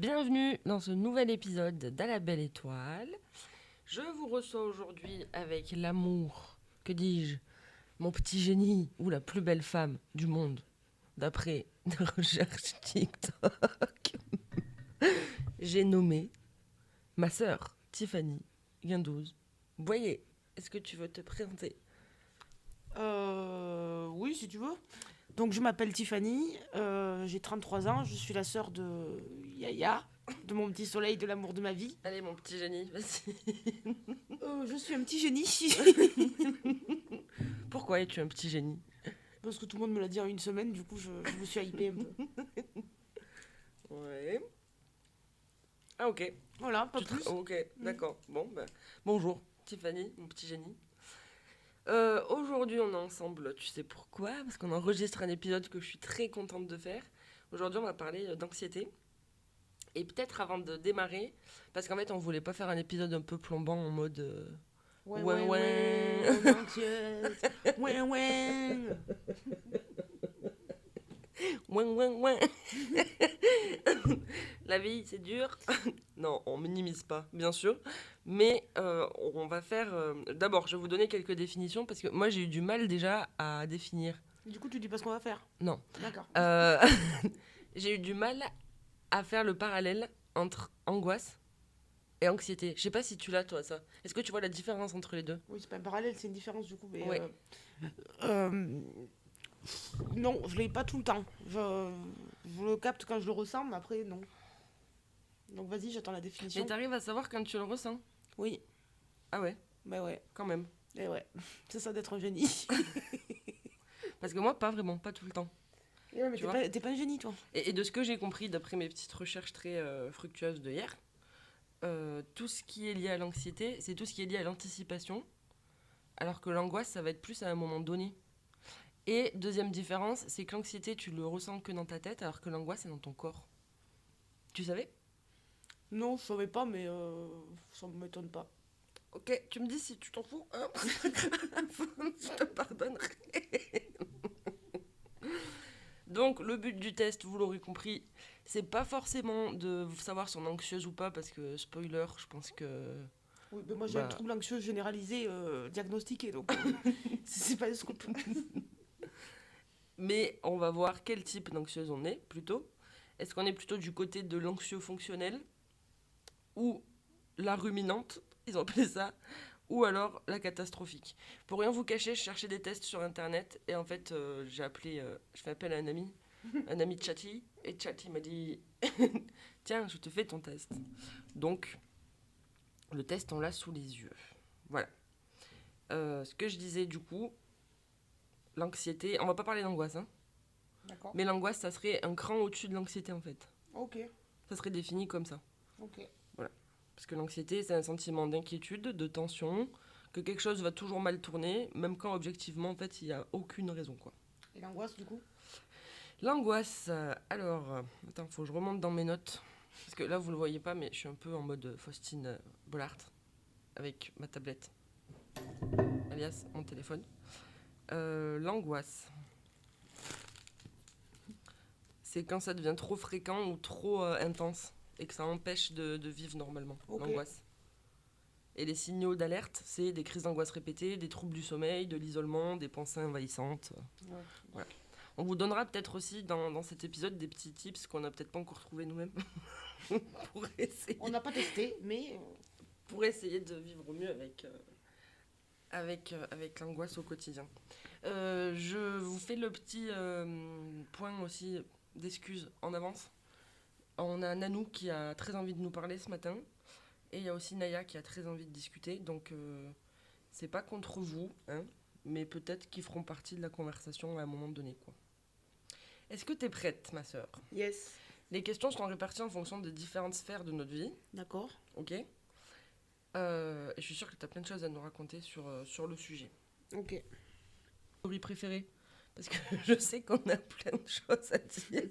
Bienvenue dans ce nouvel épisode d'À la belle étoile. Je vous reçois aujourd'hui avec l'amour, que dis-je, mon petit génie ou la plus belle femme du monde, d'après des recherches TikTok. J'ai nommé ma sœur, Tiffany Guindouz. Voyez, est-ce que tu veux te présenter? Oui, si tu veux. Donc, je m'appelle Tiffany, j'ai 33 ans, je suis la sœur de Yaya, de mon petit soleil, de l'amour de ma vie. Allez, mon petit génie, vas-y. Je suis un petit génie, Pourquoi es-tu un petit génie? parce que tout le monde me l'a dit en une semaine, du coup, je me suis hypée un peu. Ouais. Ah ok. Voilà, pas plus. Ok, d'accord. Bon, ben, bonjour, Tiffany, mon petit génie. Aujourd'hui, on est ensemble, tu sais pourquoi? Parce qu'on enregistre un épisode que je suis très contente de faire. Aujourd'hui, on va parler d'anxiété. Et peut-être avant de démarrer, parce qu'en fait, on voulait pas faire un épisode un peu plombant en mode Ouais, ouin ouais, ouin. ouais, on est anxieuse. Ouais, ouais. Ouin ouin ouin. La vie, c'est dur. Non, on minimise pas, bien sûr. Mais on va faire. D'abord, je vais vous donner quelques définitions parce que moi, j'ai eu du mal déjà à définir. Du coup, tu dis pas ce qu'on va faire. Non. D'accord. Euh, j'ai eu du mal à faire le parallèle entre angoisse et anxiété. Je sais pas si tu l'as, toi, ça. Est-ce que tu vois la différence entre les deux? Oui, c'est pas un parallèle, c'est une différence, du coup. Mais, Ouais. non, je l'ai pas tout le temps. Je le capte quand je le ressens, mais après, non. Donc, vas-y, j'attends la Mais définition. t'arrives à savoir quand tu le ressens? Oui, Ah ouais, bah ouais. quand même. Et ouais, c'est ça d'être un génie. Parce que moi, pas vraiment, pas tout le temps. Et ouais, mais Tu vois t'es pas un génie, toi. Et de ce que j'ai compris d'après mes petites recherches très fructueuses de hier, tout ce qui est lié à l'anxiété, c'est tout ce qui est lié à l'anticipation, alors que l'angoisse, ça va être plus à un moment donné. Et deuxième différence, c'est que l'anxiété, tu le ressens que dans ta tête, alors que l'angoisse, c'est dans ton corps. Tu savais? Non, je savais pas, mais ça m'étonne pas. Ok, tu me dis si tu t'en fous, hein. Je te pardonnerai. Donc, le but du test, vous l'aurez compris, c'est pas forcément de savoir si on est anxieuse ou pas, parce que, spoiler, je pense que... Oui, mais moi j'ai un Bah, trouble anxieux généralisé diagnostiqué, donc c'est pas un scoop. mais on va voir quel type d'anxieuse on est, plutôt. Est-ce qu'on est plutôt du côté de l'anxieux fonctionnel, ou la ruminante, ils ont appelé ça, ou alors la catastrophique. Pour rien vous cacher, je cherchais des tests sur internet et en fait je fais appel à un ami de Chatty, et Chatty m'a dit tiens, je te fais ton test. Donc le test on l'a sous les yeux. Voilà. Ce que je disais du coup, l'anxiété, on va pas parler d'angoisse, hein, D'accord. mais l'angoisse ça serait un cran au-dessus de l'anxiété en fait. Ok, Ça serait défini comme ça. ok. Voilà. Parce que l'anxiété, c'est un sentiment d'inquiétude, de tension, que quelque chose va toujours mal tourner, même quand objectivement, en fait, il n'y a aucune raison, quoi. Et l'angoisse, du coup? L'angoisse, attends, faut que je remonte dans mes notes. Parce que là, vous le voyez pas, mais je suis un peu en mode Faustine Bollard, avec ma tablette, alias mon téléphone. L'angoisse, c'est quand ça devient trop fréquent ou trop intense, et que ça empêche de vivre normalement, Ok. l'angoisse. Et les signaux d'alerte, c'est des crises d'angoisse répétées, des troubles du sommeil, de l'isolement, des pensées envahissantes. Ouais. Voilà. On vous donnera peut-être aussi dans cet épisode des petits tips qu'on n'a peut-être pas encore trouvés nous-mêmes pour essayer, On n'a pas testé, mais pour essayer de vivre mieux avec l'angoisse au quotidien. Je vous fais le petit point aussi d'excuses en avance. On a Nanou qui a très envie de nous parler ce matin. Et il y a aussi Naya qui a très envie de discuter. Donc, c'est pas contre vous, hein, mais peut-être qu'ils feront partie de la conversation à un moment donné, quoi. Est-ce que t'es prête, ma sœur? yes. Les questions sont réparties en fonction des différentes sphères de notre vie, D'accord. ok? Et je suis sûre que t'as plein de choses à nous raconter sur le sujet. Ok. Story préférée? Parce que je sais qu'on a plein de choses à dire.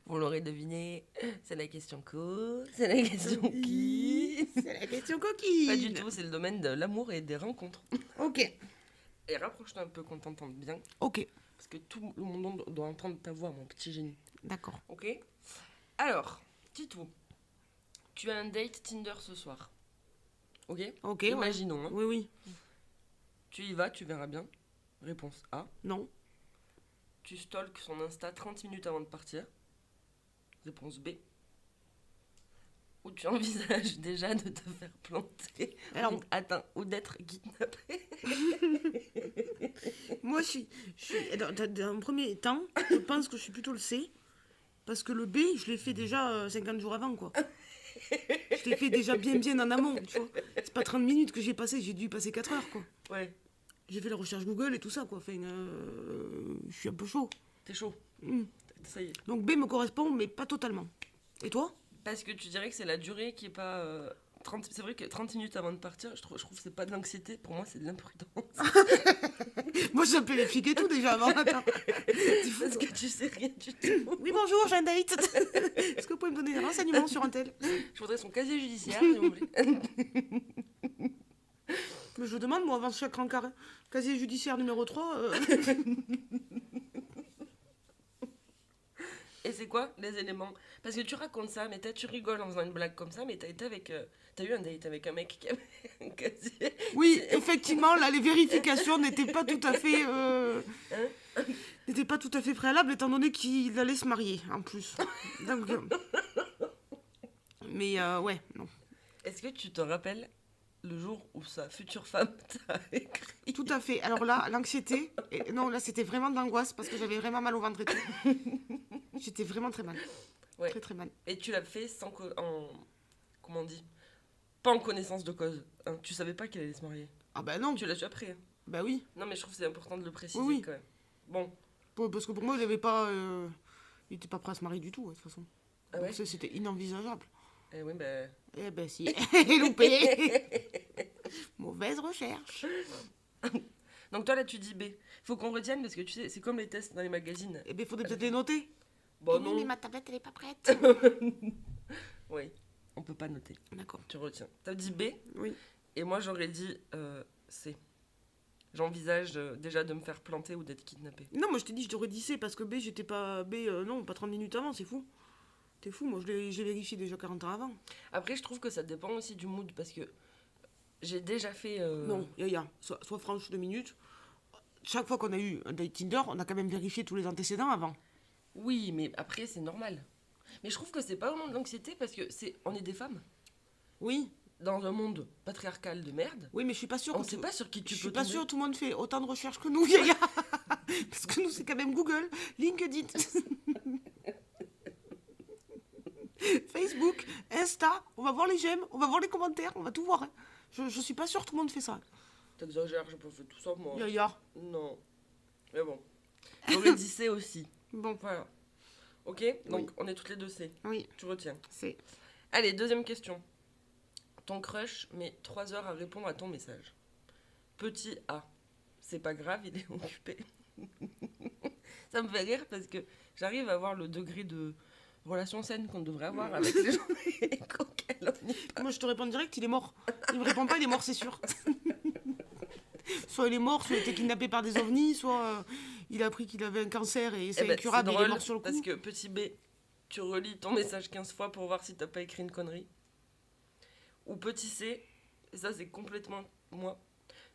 Vous l'aurez deviné, c'est la question co, c'est la question qui. C'est la question coquine. Pas du tout, c'est le domaine de l'amour et des rencontres. Ok. Et rapproche-toi un peu qu'on t'entende bien, Ok. parce que tout le monde doit entendre ta voix, mon petit génie. D'accord. Ok? Alors, Titou, tu as un date Tinder ce soir. Ok. Ok, Imaginons. ouais. Hein. Oui, oui. Tu y vas, tu verras bien. Réponse A. Non. Tu stalks son Insta 30 minutes avant de partir. Réponse B. Ou tu envisages déjà de te faire planter. Alors, Ou d'être kidnappé. moi, dans un premier temps, je pense que je suis plutôt le C. Parce que le B, je l'ai fait déjà 50 jours avant, quoi. Je l'ai fait déjà bien en amont, tu vois. C'est pas 30 minutes que j'ai passé, j'ai dû y passer 4 heures, quoi. Ouais, J'ai fait la recherche Google et tout ça, quoi. Enfin, je suis un peu chaud. t'es chaud. Mm. Ça y est. Donc B me correspond, mais pas totalement. Et toi? Parce que tu dirais que c'est la durée qui est pas. 30, c'est vrai que 30 minutes avant de partir, je trouve que c'est pas de l'anxiété, pour moi c'est de l'imprudence. Moi, j'appelais les flics et tout déjà avant. Attends. Parce que tu sais rien du tout. Oui, bonjour, j'ai un date. Est-ce que vous pouvez me donner des renseignements sur un tel? Je voudrais son casier judiciaire, s'il vous plaît. Mais je demande, moi, avant chaque rencard, casier judiciaire numéro 3. Et c'est quoi les éléments? Parce que tu racontes ça, mais tu rigoles en faisant une blague comme ça, mais t'as été avec. T'as eu un date avec un mec qui avait un casier. Oui, effectivement, là, les vérifications n'étaient pas tout à fait... n'étaient pas tout à fait préalables, étant donné qu'il allait se marier, en plus. Donc, mais, ouais, non. Est-ce que tu te rappelles le jour où sa future femme t'a écrit? Tout à fait. Alors là, l'anxiété... Non, là, c'était vraiment de l'angoisse, parce que j'avais vraiment mal au ventre et tout. J'étais vraiment très mal. Ouais. Très, très mal. Et tu l'as fait sans. Comment on dit? Pas en connaissance de cause. Hein. Tu savais pas qu'elle allait se marier. Ah bah non. Tu l'as su après. Hein. Bah oui. Non, mais je trouve que c'est important de le préciser Oui. quand même. Bon. Parce que pour moi, il avait pas... il était pas prêt à se marier du tout, de toute façon. Ah ouais? Donc c'était inenvisageable. Eh oui, ben. Eh ben si, loupé. Mauvaise recherche. Donc toi là tu dis B. Faut qu'on retienne parce que tu sais, c'est comme les tests dans les magazines. Eh ben faudrait peut-être les noter. Bon Oui, non. mais ma tablette elle est pas prête. Oui, on peut pas noter. D'accord. Tu retiens. T'as dit B Oui. et moi j'aurais dit C. J'envisage déjà de me faire planter ou d'être kidnappé. Non, moi je t'ai dit, je t'aurais dit C parce que B, j'étais pas. B, non, pas 30 minutes avant, c'est fou. T'es fou, moi j'ai vérifié déjà 40 ans avant. Après je trouve que ça dépend aussi du mood parce que j'ai déjà fait... Non, Yaya, sois franche 2 minutes. Chaque fois qu'on a eu un date Tinder, on a quand même vérifié tous les antécédents avant. Oui, mais après c'est normal. Mais je trouve que c'est pas vraiment de l'anxiété parce que on est des femmes. Oui. Dans un monde patriarcal de merde. Oui, mais je suis pas sûre. On sait pas sur qui tu peux Je suis pas tomber. sûre tout le monde fait autant de recherches que nous, Yaya. Parce que nous, c'est quand même Google, LinkedIn, Facebook, Insta. On va voir les j'aime, on va voir les commentaires, on va tout voir. Hein. Je suis pas sûre tout le monde fait ça. T'exagères, j'ai pas fait tout ça moi. Yaya. Non. Mais bon. J'aurais dit C aussi. Bon. Voilà. Ok. Donc on est toutes les deux C. Oui. Tu retiens. C'est. Allez, deuxième question. Ton crush met 3 heures à répondre à ton message. Petit A. C'est pas grave, il est occupé. Ça me fait rire parce que j'arrive à voir le degré de relation saine qu'on devrait avoir avec les gens auxquels on y parle. Moi, je te réponds direct, il est mort. Il me répond pas, il est mort, c'est sûr. Soit il est mort, soit il a été kidnappé par des ovnis, soit il a appris qu'il avait un cancer et c'est incurable, il est mort sur le coup. Parce que petit B, tu relis ton message 15 fois pour voir si t'as pas écrit une connerie. Ou petit C, et ça c'est complètement moi,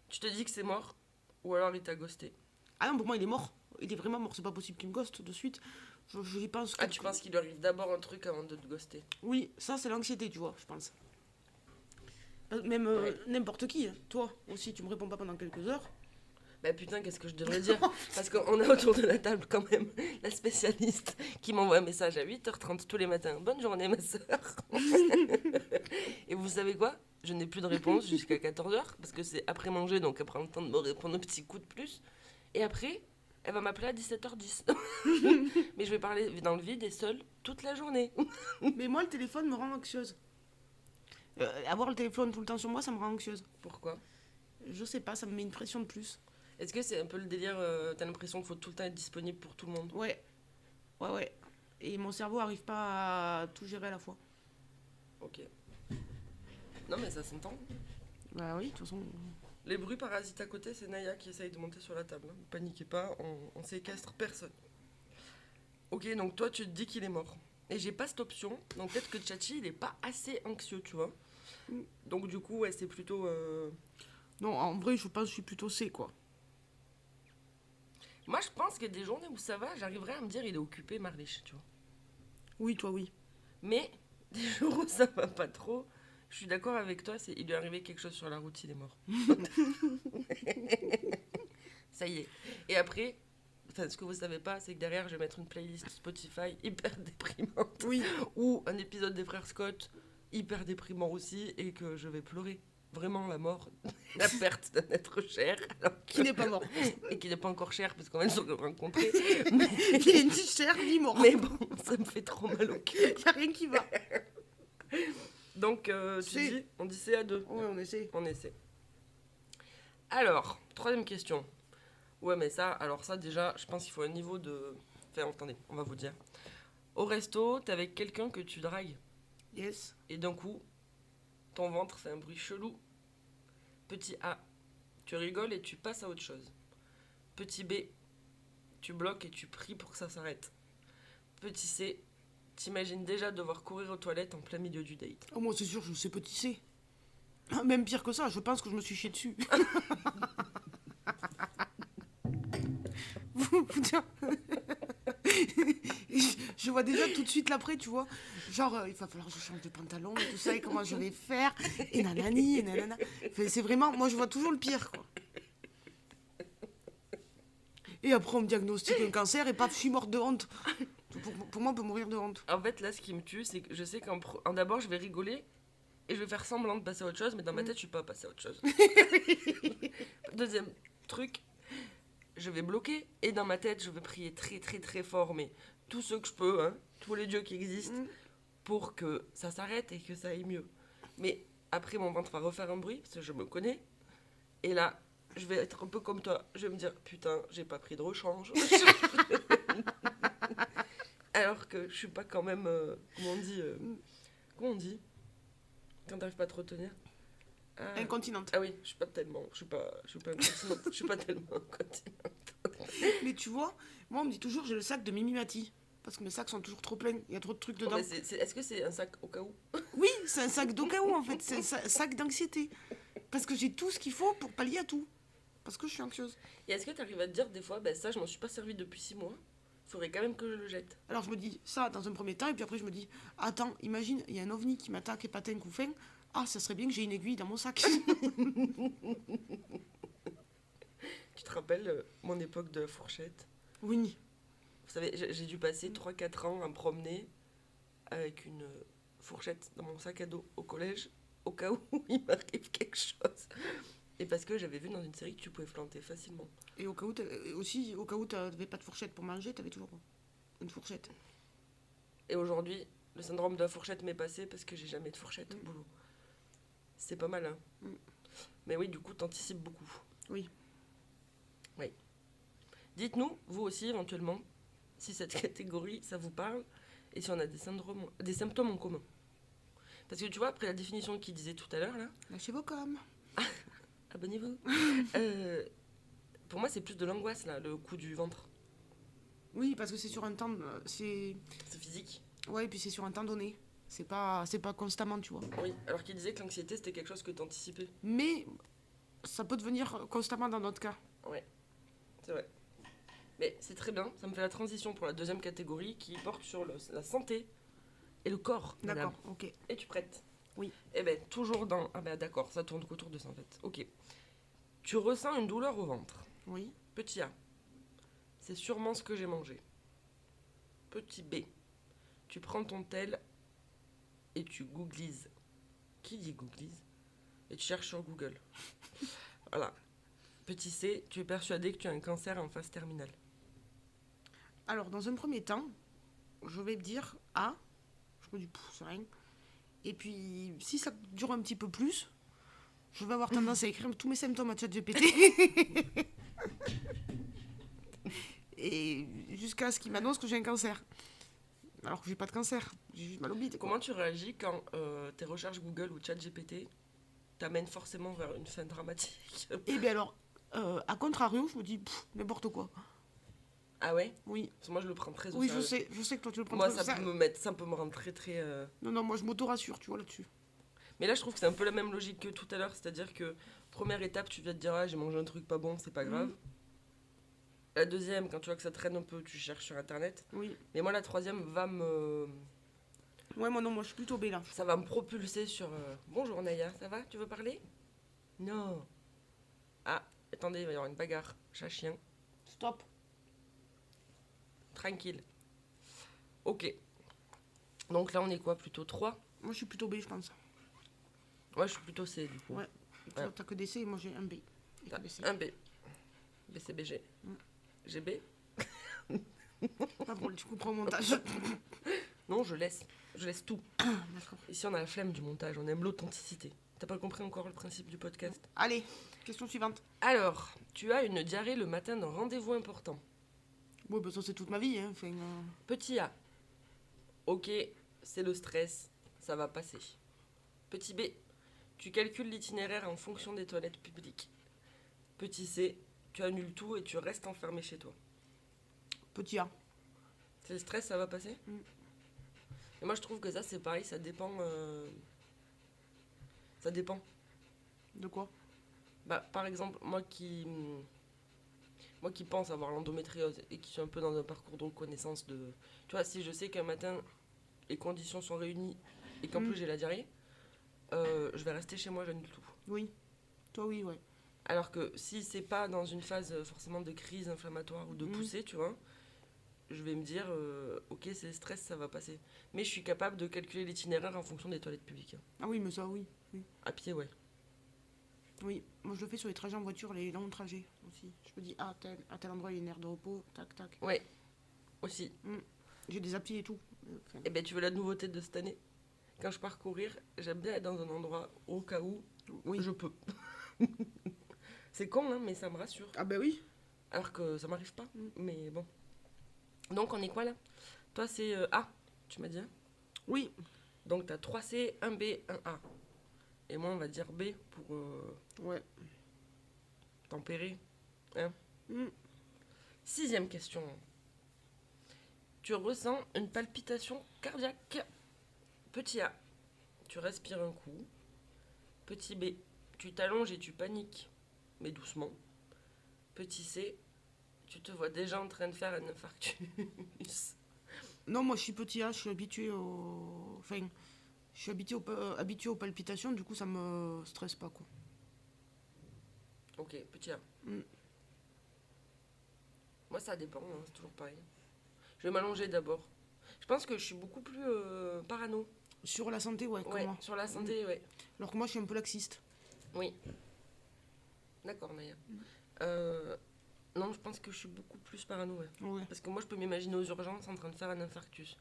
tu te dis que c'est mort, ou alors il t'a ghosté. Ah non, pour moi, il est mort. Il est vraiment mort, c'est pas possible qu'il me ghoste de suite. J'y pense. Ah, tu penses qu'il lui arrive d'abord un truc avant de te ghoster? Oui, ça c'est l'anxiété, tu vois, je pense. Même n'importe qui, hein. Toi aussi, tu me réponds pas pendant quelques heures. Bah putain, qu'est-ce que je devrais dire? Parce qu'on a autour de la table quand même la spécialiste qui m'envoie un message à 8h30 tous les matins. Bonne journée ma soeur. Et vous savez quoi? Je n'ai plus de réponse jusqu'à 14h parce que c'est après manger, donc elle prend le temps de me répondre un petit coup de plus. Et après, elle va m'appeler à 17h10. Mais je vais parler dans le vide et seule toute la journée. Mais moi, le téléphone me rend anxieuse. Avoir le téléphone tout le temps sur moi, ça me rend anxieuse. Pourquoi? Je sais pas, ça me met une pression de plus. Est-ce que c'est un peu le délire, t'as l'impression qu'il faut tout le temps être disponible pour tout le monde? Ouais. Ouais. Et mon cerveau arrive pas à tout gérer à la fois. Ok. Non mais ça s'entend. Bah oui, de toute façon... Les bruits parasites à côté, c'est Naya qui essaye de monter sur la table. Ne paniquez pas, on séquestre personne. Ok, donc toi tu te dis qu'il est mort. Et j'ai pas cette option. Donc peut-être que Tchatchi, il est pas assez anxieux, tu vois. Mm. Donc du coup, ouais, c'est plutôt... Non, en vrai, je pense que je suis plutôt C, quoi. Moi, je pense qu'il y a des journées où ça va, j'arriverai à me dire il est occupé, Marlich, tu vois. Oui, toi, oui. Mais des jours où ça va pas trop, je suis d'accord avec toi, il lui est arrivé quelque chose sur la route, il est mort. Ça y est. Et après, enfin, ce que vous savez pas, c'est que derrière, je vais mettre une playlist Spotify hyper déprimante. Oui. Ou un épisode des frères Scott hyper déprimant aussi, et que je vais pleurer. Vraiment la mort, la perte d'un être cher. Qui n'est pas mort. Et qui n'est pas encore cher parce qu'on vient de se rencontrer. Il est ni cher, ni mort. Mais bon, ça me fait trop mal au cœur. Il n'y a rien qui va. Donc, tu C. dis, on dit C à 2. Oui, on essaie. On essaie. Alors, troisième question. Ouais, mais ça, alors ça déjà, je pense qu'il faut un niveau de... Enfin, attendez, on va vous dire. Au resto, t'es avec quelqu'un que tu dragues. Yes. Et d'un coup, ton ventre fait un bruit chelou. Petit A, tu rigoles et tu passes à autre chose. Petit B, tu bloques et tu pries pour que ça s'arrête. Petit C, t'imagines déjà devoir courir aux toilettes en plein milieu du date. Oh, moi, c'est sûr, je sais petit C. Même pire que ça, je pense que je me suis chié dessus. Je vois déjà tout de suite l'après, tu vois. Genre, il va falloir que je change de pantalon et tout ça, et comment je vais faire, et nanani, et nanana. Enfin, c'est vraiment, moi, je vois toujours le pire, quoi. Et après, on me diagnostique un cancer, et paf, je suis morte de honte. Pour moi, on peut mourir de honte. En fait, là, ce qui me tue, c'est que je sais qu'en d'abord, je vais rigoler et je vais faire semblant de passer à autre chose, mais dans ma tête, je suis pas passée à autre chose. Deuxième truc, je vais bloquer et dans ma tête, je vais prier très très très fort, mais tout ce que je peux, hein, tous les dieux qui existent, pour que ça s'arrête et que ça aille mieux. Mais après, mon ventre va refaire un bruit, parce que je me connais, et là, je vais être un peu comme toi. Je vais me dire, putain, j'ai pas pris de rechange. Alors que je suis pas quand même, comment on dit quand t'arrives pas à te retenir. Incontinente. Ah oui, je suis pas incontinente, je suis pas tellement incontinente. Mais tu vois, moi, on me dit toujours, j'ai le sac de Mimi Mati. Parce que mes sacs sont toujours trop pleins, il y a trop de trucs dedans. Mais est-ce que c'est un sac au cas où? Oui, c'est un sac d'au cas où, en fait. C'est un sac d'anxiété. Parce que j'ai tout ce qu'il faut pour pallier à tout. Parce que je suis anxieuse. Et est-ce que t'arrives à te dire des fois, ben ça, je m'en suis pas servi depuis 6 mois, faudrait quand même que je le jette. Alors je me dis ça dans un premier temps, et puis après je me dis, attends, imagine, il y a un ovni qui m'attaque et patin coup fin. Ah, ça serait bien que j'ai une aiguille dans mon sac. Tu te rappelles mon époque de fourchette? Oui. Vous savez, j'ai dû passer 3-4 ans à me promener avec une fourchette dans mon sac à dos au collège, au cas où il m'arrive quelque chose. Et parce que j'avais vu dans une série que tu pouvais planter facilement. Et au cas où, aussi, au cas où t'avais pas de fourchette pour manger, t'avais toujours une fourchette. Et aujourd'hui, le syndrome de la fourchette m'est passé parce que j'ai jamais de fourchette au boulot. C'est pas mal, hein. Mais oui, du coup, t'anticipes beaucoup. Oui. Oui. Dites-nous, vous aussi, éventuellement, si cette catégorie, ça vous parle, et si on a des symptômes en commun. Parce que tu vois, après la définition qu'il disait tout à l'heure, là... Lâchez vos coms. Abonnez-vous. Pour moi, c'est plus de l'angoisse, là, le coup du ventre. Oui, parce que c'est sur un temps... C'est physique. Ouais, et puis c'est sur un temps donné. C'est pas constamment, tu vois. Oui, alors qu'il disait que l'anxiété, c'était quelque chose que t'anticipais. Mais ça peut devenir constamment dans notre cas. Ouais, c'est vrai. Mais c'est très bien, ça me fait la transition pour la deuxième catégorie qui porte sur la santé et le corps. D'accord, madame. ok. Es-tu prête? Oui. Eh ben, toujours dans... Ah ben d'accord, ça tourne qu'autour de ça en fait. Ok. Tu ressens une douleur au ventre. Oui. Petit A. C'est sûrement ce que j'ai mangé. Petit B. Tu prends ton tel et tu googlises. Qui dit googlise? Et tu cherches sur Google. Voilà. Petit C. Tu es persuadé que tu as un cancer en phase terminale. Alors, dans un premier temps, je vais me dire A. Je me dis, c'est rien. Et puis, si ça dure un petit peu plus, je vais avoir tendance à écrire tous mes symptômes à ChatGPT. Et jusqu'à ce qu'il m'annonce que j'ai un cancer. Alors que j'ai pas de cancer, j'ai juste mal au bide. Comment tu réagis quand tes recherches Google ou ChatGPT t'amènent forcément vers une fin dramatique? Et bien alors, à contrario, je me dis, n'importe quoi. Ah ouais? Oui. Parce que moi, je le prends très au Oui, sérieux. je sais que toi tu le prends Moi, très au ça peut sérieux. ça peut me rendre très très. Non, moi je m'auto-rassure, tu vois, là-dessus. Mais là, je trouve que c'est un peu la même logique que tout à l'heure, c'est-à-dire que première étape, tu vas te dire, ah, j'ai mangé un truc pas bon, c'est pas grave. La deuxième, quand tu vois que ça traîne un peu, tu cherches sur internet. Oui. Mais moi, la troisième Ouais, moi non, moi je suis plutôt B là. ça va me propulser sur. Bonjour Naya, ça va? Tu veux parler? Non. Ah, attendez, il va y avoir une bagarre. Chat-chien. Stop. Tranquille. Ok. Donc là, on est quoi? Plutôt 3. Moi je suis plutôt B, je pense. Moi, je suis plutôt C du coup. Ouais. Toi, t'as que des C et moi j'ai un B. Et T'as que des C. un B. BCBG. GB. Pas drôle, tu couperas au montage. Non, je laisse. Je laisse tout. D'accord. Ici, on a la flemme du montage, on aime l'authenticité. T'as pas compris encore le principe du podcast? Allez, question suivante. Alors, tu as une diarrhée le matin d'un rendez-vous important. Ouais, bah ça c'est toute ma vie, hein. Enfin, Petit A. Ok, c'est le stress, ça va passer. Petit B. Tu calcules l'itinéraire en fonction des toilettes publiques. Petit C. Tu annules tout et tu restes enfermé chez toi. petit A. C'est le stress, ça va passer? Et moi, je trouve que ça, c'est pareil, ça dépend. Ça dépend. De quoi? Bah, par exemple, moi qui pense avoir l'endométriose et qui suis un peu dans un parcours de reconnaissance de. Tu vois, si je sais qu'un matin, les conditions sont réunies et qu'en plus j'ai la diarrhée, je vais rester chez moi, j'annule tout. Oui. Toi, oui, ouais. Alors que si c'est pas dans une phase forcément de crise inflammatoire ou de poussée, tu vois, je vais me dire, ok, c'est le stress, ça va passer. Mais je suis capable de calculer l'itinéraire en fonction des toilettes publiques. Ah oui, mais ça, oui. Oui. À pied, ouais. Oui. Moi je le fais sur les trajets en voiture, les longs trajets aussi. Je me dis, ah, à tel endroit il y a une aire de repos, tac, tac. Ouais, aussi. J'ai des applis et tout. Enfin, Et ben tu veux la nouveauté de cette année? Quand je pars courir, j'aime bien être dans un endroit au cas où oui. je peux. C'est con, hein, mais ça me rassure. Ah bah oui. Alors que ça m'arrive pas. Mais bon. Donc on est quoi là? Toi c'est A, tu m'as dit, hein? Oui. Donc t'as 3C, 1B, 1A. Et moi on va dire B pour Ouais. tempérer. Hein? Mm. Sixième question. Tu ressens une palpitation cardiaque. Petit A, tu respires un coup. Petit B, tu t'allonges et tu paniques, mais doucement. Petit C, tu te vois déjà en train de faire un infarctus. Non, moi je suis petit A, je suis habitué au. Enfin, je suis habitué aux palpitations, du coup ça me stresse pas quoi. Ok, petit A. Mm. Moi ça dépend, hein, c'est toujours pareil. Je vais m'allonger d'abord. Je pense que je suis beaucoup plus parano. Sur la santé, ouais, Ouais, comment? sur la santé, ouais. Alors que moi je suis un peu laxiste. Oui. D'accord, Naya. Non, je pense que je suis beaucoup plus parano, ouais. Ouais. Parce que moi, je peux m'imaginer aux urgences en train de faire un infarctus.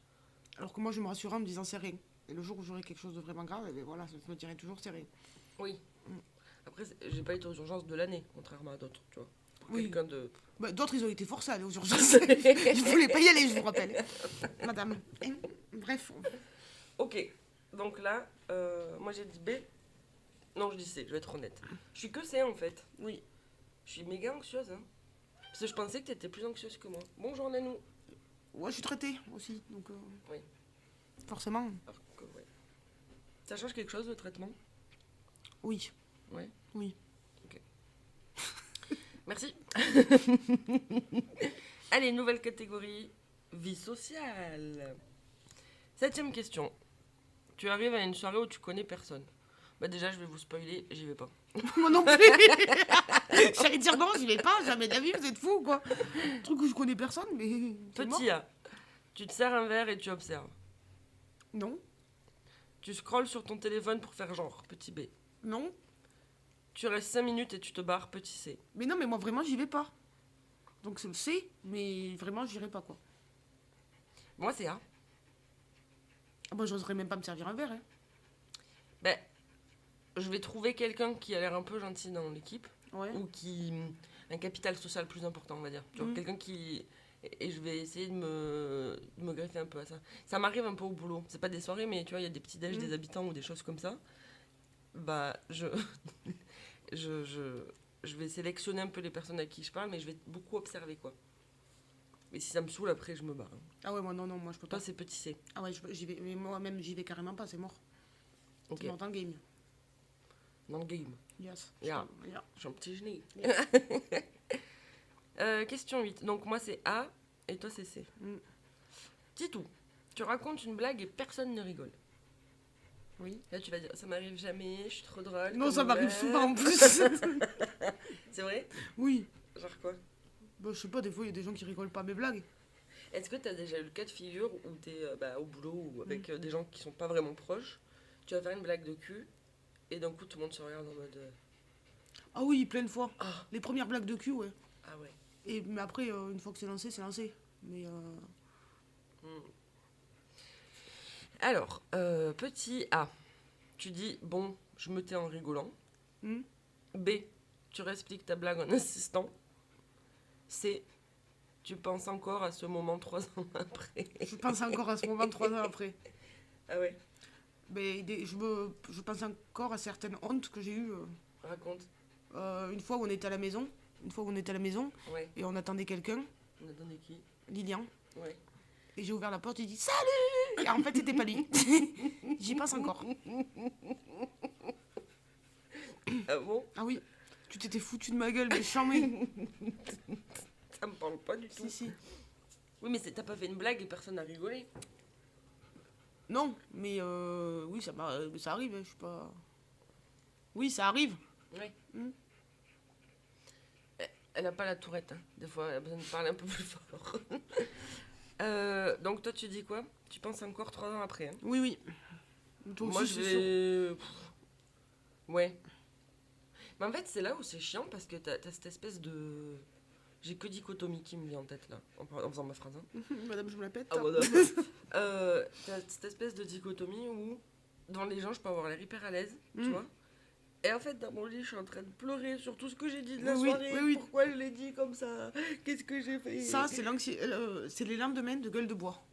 Alors que moi je me rassurais en me disant c'est rien. Et le jour où j'aurai quelque chose de vraiment grave, eh bien, voilà, je me dirai toujours c'est rien. Oui. Après, j'ai pas été aux urgences de l'année, contrairement à d'autres, tu vois. Pour Oui. quelqu'un de... Bah, d'autres ils ont été forcés à aller aux urgences. Ils voulaient pas y aller, je vous rappelle. Madame. Bref. Ok. Donc là, moi j'ai dit B. Non, je dis C, je vais être honnête. Je suis que C en fait. Oui. Je suis méga anxieuse, hein. Parce que je pensais que t'étais plus anxieuse que moi. Bonjour Nanou. Ouais, je suis traitée aussi, donc Oui. forcément. Alors que, ouais. Ça change quelque chose le traitement? Oui. Ouais. Oui. Ok. Merci. Allez, nouvelle catégorie. Vie sociale. Septième question. Tu arrives à une soirée où tu connais personne. Bah déjà, je vais vous spoiler, j'y vais pas. Moi non plus. J'allais dire non, j'y vais pas, jamais de la vie, vous êtes fous ou quoi. Truc où je connais personne, mais. c'est mort. Petit A. Tu te sers un verre et tu observes. Non, Tu scrolles sur ton téléphone pour faire genre. Petit B. non. Tu restes 5 minutes et tu te barres. Petit C. Mais non, mais moi vraiment, j'y vais pas. Donc c'est le C, mais vraiment, j'irai pas quoi. Moi, c'est A. Ah bah, j'oserais même pas me servir un verre, hein. Ben, je vais trouver quelqu'un qui a l'air un peu gentil dans l'équipe. Ouais. Ou qui... Un capital social plus important, on va dire. Tu vois, quelqu'un qui... Et je vais essayer de me greffer un peu à ça. Ça m'arrive un peu au boulot. C'est pas des soirées, mais tu vois, il y a des petits déj des habitants ou des choses comme ça. Bah, je vais sélectionner un peu les personnes à qui je parle, mais je vais beaucoup observer, quoi. Mais si ça me saoule, après, je me barre. Ah ouais, moi non, moi je peux pas. Toi, c'est petit C. Ah ouais, j'y vais. Mais moi-même, j'y vais carrément pas, c'est mort. Ok. C'est mort dans le game. Dans le game. Yes. Yeah. Yeah. Je suis un petit génie. Question 8. Donc, moi, c'est A et toi, c'est C. Mm. Titou, tu racontes une blague et personne ne rigole. Oui. Là, tu vas dire, ça m'arrive jamais, je suis trop drôle. Non, comme ça m'arrive meuf. souvent en plus. C'est vrai? Oui. Genre quoi? Bah, je sais pas, des fois, il y a des gens qui rigolent pas à mes blagues. Est-ce que tu as déjà eu le cas de figure où tu es au boulot ou avec des gens qui sont pas vraiment proches, tu vas faire une blague de cul et d'un coup tout le monde se regarde en mode Ah oui, plein de fois. Ah, Les premières blagues de cul, ouais. ah ouais. Mais après, une fois que c'est lancé, c'est lancé. Mais Alors, petit A, tu dis bon, je me tais en rigolant. hmm, B, tu réexpliques ta blague en insistant. C, tu penses encore à ce moment 3 ans après. je pense encore à ce moment 3 ans après. Ah ouais, Mais je pense encore à certaines hontes que j'ai eues. raconte. Une fois où on était à la maison. Ouais, Et on attendait quelqu'un, on attendait qui? Lilian. Ouais. Et j'ai ouvert la porte, j'ai dit salut. Et en fait, c'était pas lui. J'y pense encore. Ah bon? Ah oui, tu t'étais foutu de ma gueule, mais charmé. Ça me parle pas du tout. Si, si. Oui, mais t'as pas fait une blague et personne n'a rigolé. Non, mais oui, ça arrive, hein, je suis pas. Oui, ça arrive. Ouais. Hmm. Elle a pas la tourette, hein. Des fois, elle a besoin de parler un peu plus fort. Donc toi, tu dis quoi? Tu penses encore 3 ans après, hein? Oui, oui. Toi Moi, aussi, je c'est sûr. vais... Ouais. Mais en fait, c'est là où c'est chiant parce que t'as cette espèce de... J'ai que dichotomie qui me vient en tête, là, en faisant ma phrase. Hein. Madame, je me la pète. Ah, voilà. T'as cette espèce de dichotomie où, devant les gens, je peux avoir l'air hyper à l'aise, tu vois. Et en fait, dans mon lit, je suis en train de pleurer sur tout ce que j'ai dit de la Oui, soirée. oui, oui. Pourquoi je l'ai dit comme ça? Qu'est-ce que j'ai fait? Ça, c'est les lendemains de gueule de bois.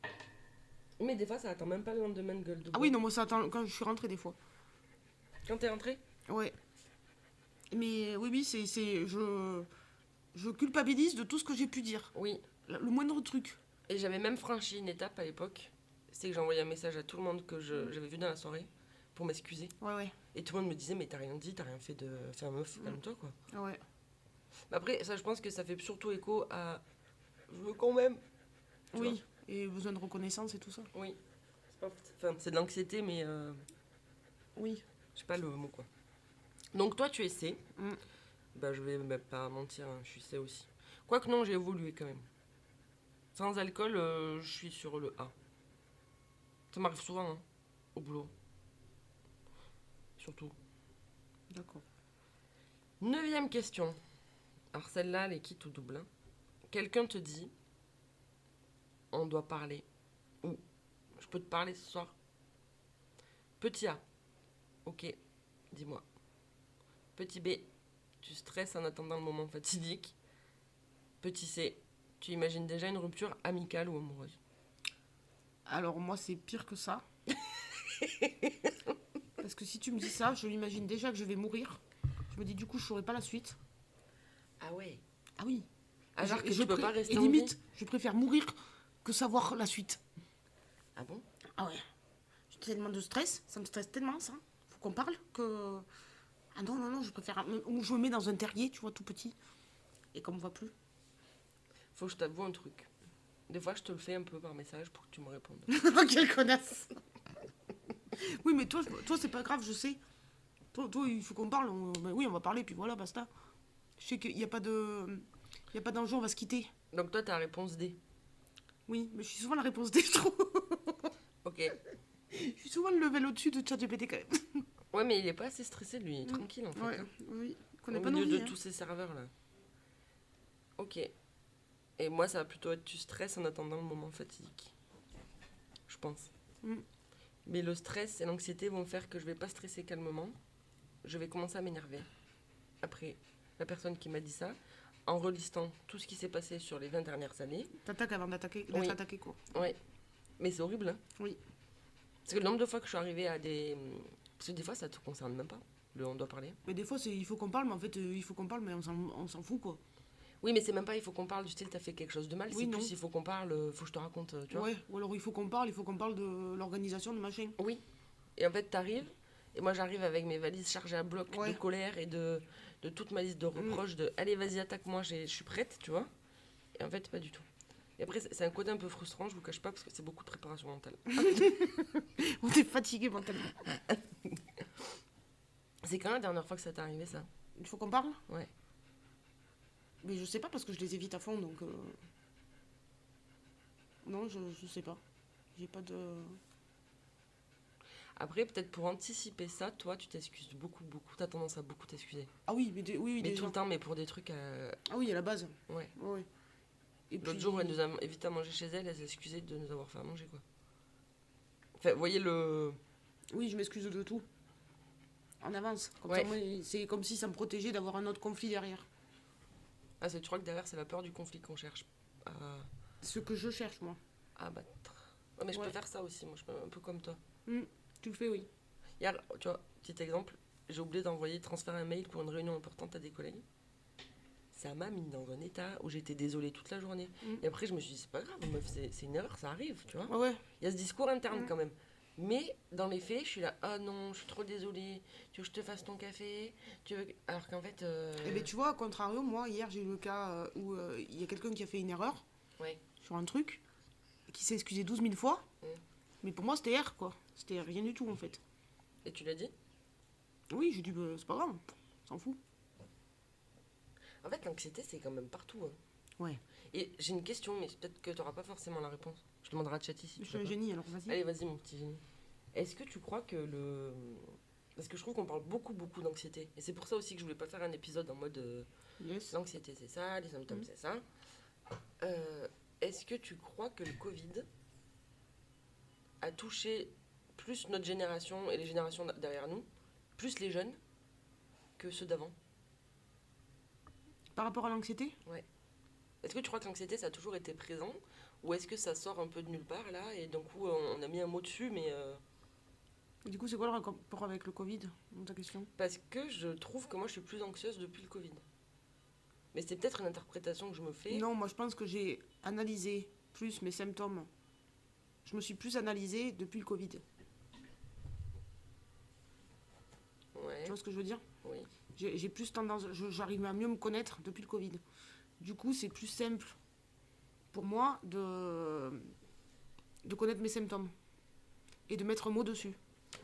Mais des fois, ça attend même pas le lendemain de gueule de bois. Ah oui, non, moi, ça attend quand je suis rentrée des fois. Quand t'es rentrée? Ouais. Mais oui, je culpabilise de tout ce que j'ai pu dire. Oui. Le moindre truc. Et j'avais même franchi une étape à l'époque. C'est que j'ai envoyé un message à tout le monde que j'avais vu dans la soirée pour m'excuser. Ouais, ouais. Et tout le monde me disait, mais t'as rien dit, t'as rien fait de faire meuf, calme-toi quoi. Ah ouais. Mais après, ça, je pense que ça fait surtout écho à. Je veux quand même. Tu Oui. Et besoin de reconnaissance et tout ça. Oui. Enfin, c'est de l'anxiété, mais Oui. je sais pas le mot quoi. Donc toi, tu es C. Mm. Bah, je vais même pas mentir, hein, je suis C aussi. Quoique non, j'ai évolué quand même. Sans alcool, je suis sur le A. Ça m'arrive souvent, hein, au boulot. Surtout. D'accord. 9e question. Alors celle-là, elle est quitte ou double. Hein. Quelqu'un te dit, on doit parler. Ou, je peux te parler ce soir. Petit A. Ok, dis-moi. Petit B. Tu stresses en attendant le moment fatidique. Petit C. Tu imagines déjà une rupture amicale ou amoureuse. Alors moi, c'est pire que ça. Parce que si tu me dis ça, je l'imagine déjà que je vais mourir. Je me dis du coup, je saurai pas la suite. Ah ouais. Ah oui. Ah, genre que je tu peux pas rester et en limite, vie. je préfère mourir que savoir la suite. Ah bon? Ah ouais. J'ai tellement de stress, ça me stresse tellement ça. Faut qu'on parle que. Ah non, non, non, je préfère. Ou je me mets dans un terrier, tu vois, tout petit. Et qu'on me voit plus. Faut que je t'avoue un truc. Des fois, je te le fais un peu par message pour que tu me répondes. Quelle connasse. Oui, mais toi c'est pas grave, je sais. Toi, il faut qu'on parle. Ben oui, on va parler, puis voilà, basta. Je sais qu'il n'y a pas de. Il n'y a pas d'enjeu, on va se quitter. Donc toi, t'as la réponse D. Oui, mais je suis souvent la réponse des trous. Ok. Je suis souvent le level au-dessus de ChatGPT quand même. Ouais, mais il est pas assez stressé, lui. Il est tranquille, en fait. Ouais, Hein. oui. Au Connais pas nos milieu vies. de tous ces serveurs, là. Ok. Et moi, ça va plutôt être tu stresses en attendant le moment fatidique. Je pense. Mm. Mais le stress et l'anxiété vont faire que je vais pas stresser calmement. Je vais commencer à m'énerver. Après, la personne qui m'a dit ça, en relistant tout ce qui s'est passé sur les 20 dernières années. T'attaques avant d'être Oui. attaqué, quoi. Ouais. Mais c'est horrible, hein. Oui. Parce que le nombre de fois que je suis arrivée à des... Parce que des fois, ça te concerne même pas. On doit parler. Mais des fois, il faut qu'on parle, mais en fait, il faut qu'on parle, mais on s'en fout, quoi. Oui, mais c'est même pas il faut qu'on parle du style t'as fait quelque chose de mal, Oui, c'est non. plus il faut qu'on parle, faut que je te raconte, tu vois. Ouais, ou alors il faut qu'on parle de l'organisation de machin. Oui. Et en fait, t'arrives, et moi j'arrive avec mes valises chargées à bloc de Ouais. colère et de toute ma liste de reproches, de allez, vas-y, attaque-moi, je suis prête, tu vois. Et en fait, pas du tout. Et après, c'est un côté un peu frustrant, je vous cache pas, parce que c'est beaucoup de préparation mentale. On est fatigué mentalement. C'est quand la dernière fois que ça t'est arrivé, ça? Il faut qu'on parle. Ouais. Mais je sais pas parce que je les évite à fond donc. Non, je sais pas. J'ai pas de. Après, peut-être pour anticiper ça, toi, tu t'excuses beaucoup, beaucoup. T'as tendance à beaucoup t'excuser. Ah oui, oui, Mais déjà. tout le temps, mais pour des trucs. Ah oui, à la base. Ouais. Ouais. Et L'autre puis. jour, elle nous a évité à manger chez elle, elle s'est excusée de nous avoir fait à manger, quoi. Enfin, vous voyez le. Oui, je m'excuse de tout. En avance. Comme Ouais. ça, moi, c'est comme si ça me protégeait d'avoir un autre conflit derrière. Ah, tu crois que derrière, c'est la peur du conflit qu'on cherche à Ce que je cherche, moi. abattre. Ouais, mais je Ouais. peux faire ça aussi, moi, je peux un peu comme toi. Tu le fais, oui. Hier, tu vois, petit exemple, j'ai oublié d'envoyer transférer un mail pour une réunion importante à des collègues. Ça m'a mis dans un état où j'étais désolée toute la journée. Et après, je me suis dit, c'est pas grave, meuf, c'est une erreur, ça arrive, tu vois. Ouais, ouais. Il y a ce discours interne quand même. Mais dans les faits, je suis là, ah non, je suis trop désolée, tu veux que je te fasse ton café tu veux... Alors qu'en fait. Eh bien, tu vois, à contrario, moi, hier, j'ai eu le cas où il y a quelqu'un qui a fait une erreur Ouais. sur un truc, qui s'est excusé 12 000 fois. Mm. Mais pour moi, c'était R, quoi. C'était rien du tout, en fait. Et tu l'as dit? Oui, j'ai dit, bah, c'est pas grave, s'en fout. En fait, l'anxiété, c'est quand même partout. Hein. Ouais. Et j'ai une question, mais peut-être que tu n'auras pas forcément la réponse. Je demanderai à Chatty si Je tu suis un l'as pas. génie, alors vas-y. Allez, vas-y, mon petit génie. Est-ce que tu crois que le. Parce que je trouve qu'on parle beaucoup, beaucoup d'anxiété. Et c'est pour ça aussi que je voulais pas faire un épisode en mode Yes. l'anxiété, c'est ça, les symptômes, c'est ça. Est-ce que tu crois que le Covid a touché plus notre génération et les générations derrière nous, plus les jeunes, que ceux d'avant? Par rapport à l'anxiété, Est-ce que tu crois que l'anxiété, ça a toujours été présent? Ou est-ce que ça sort un peu de nulle part, là, et d'un coup, on a mis un mot dessus, mais... du coup, c'est quoi le rapport avec le Covid, dans ta question? Parce que je trouve que moi, je suis plus anxieuse depuis le Covid. Mais c'est peut-être une interprétation que je me fais. Non, moi, je pense que j'ai analysé plus mes symptômes. Je me suis plus analysée depuis le Covid. Ouais, Tu vois ce que je veux dire? oui. J'ai plus tendance, j'arrive à mieux me connaître depuis le Covid. Du coup, c'est plus simple pour moi de connaître mes symptômes et de mettre un mot dessus.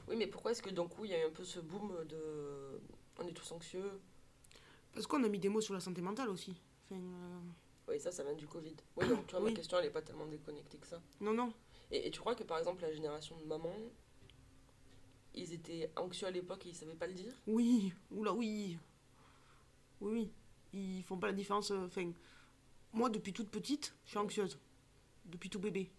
Oui, mais pourquoi est-ce que d'un coup, il y a eu un peu ce boom de... On est tous anxieux? Parce qu'on a mis des mots sur la santé mentale aussi. Enfin, Oui, ça vient du Covid. Oui, donc tu vois, Oui. ma question, elle est pas tellement déconnectée que ça. non, non. Et tu crois que, par exemple, la génération de maman, ils étaient anxieux à l'époque et ils savaient pas le dire? Oui, oula, oui. Oui, oui. Ils font pas la différence. Enfin, moi, depuis toute petite, je suis anxieuse. Depuis tout bébé.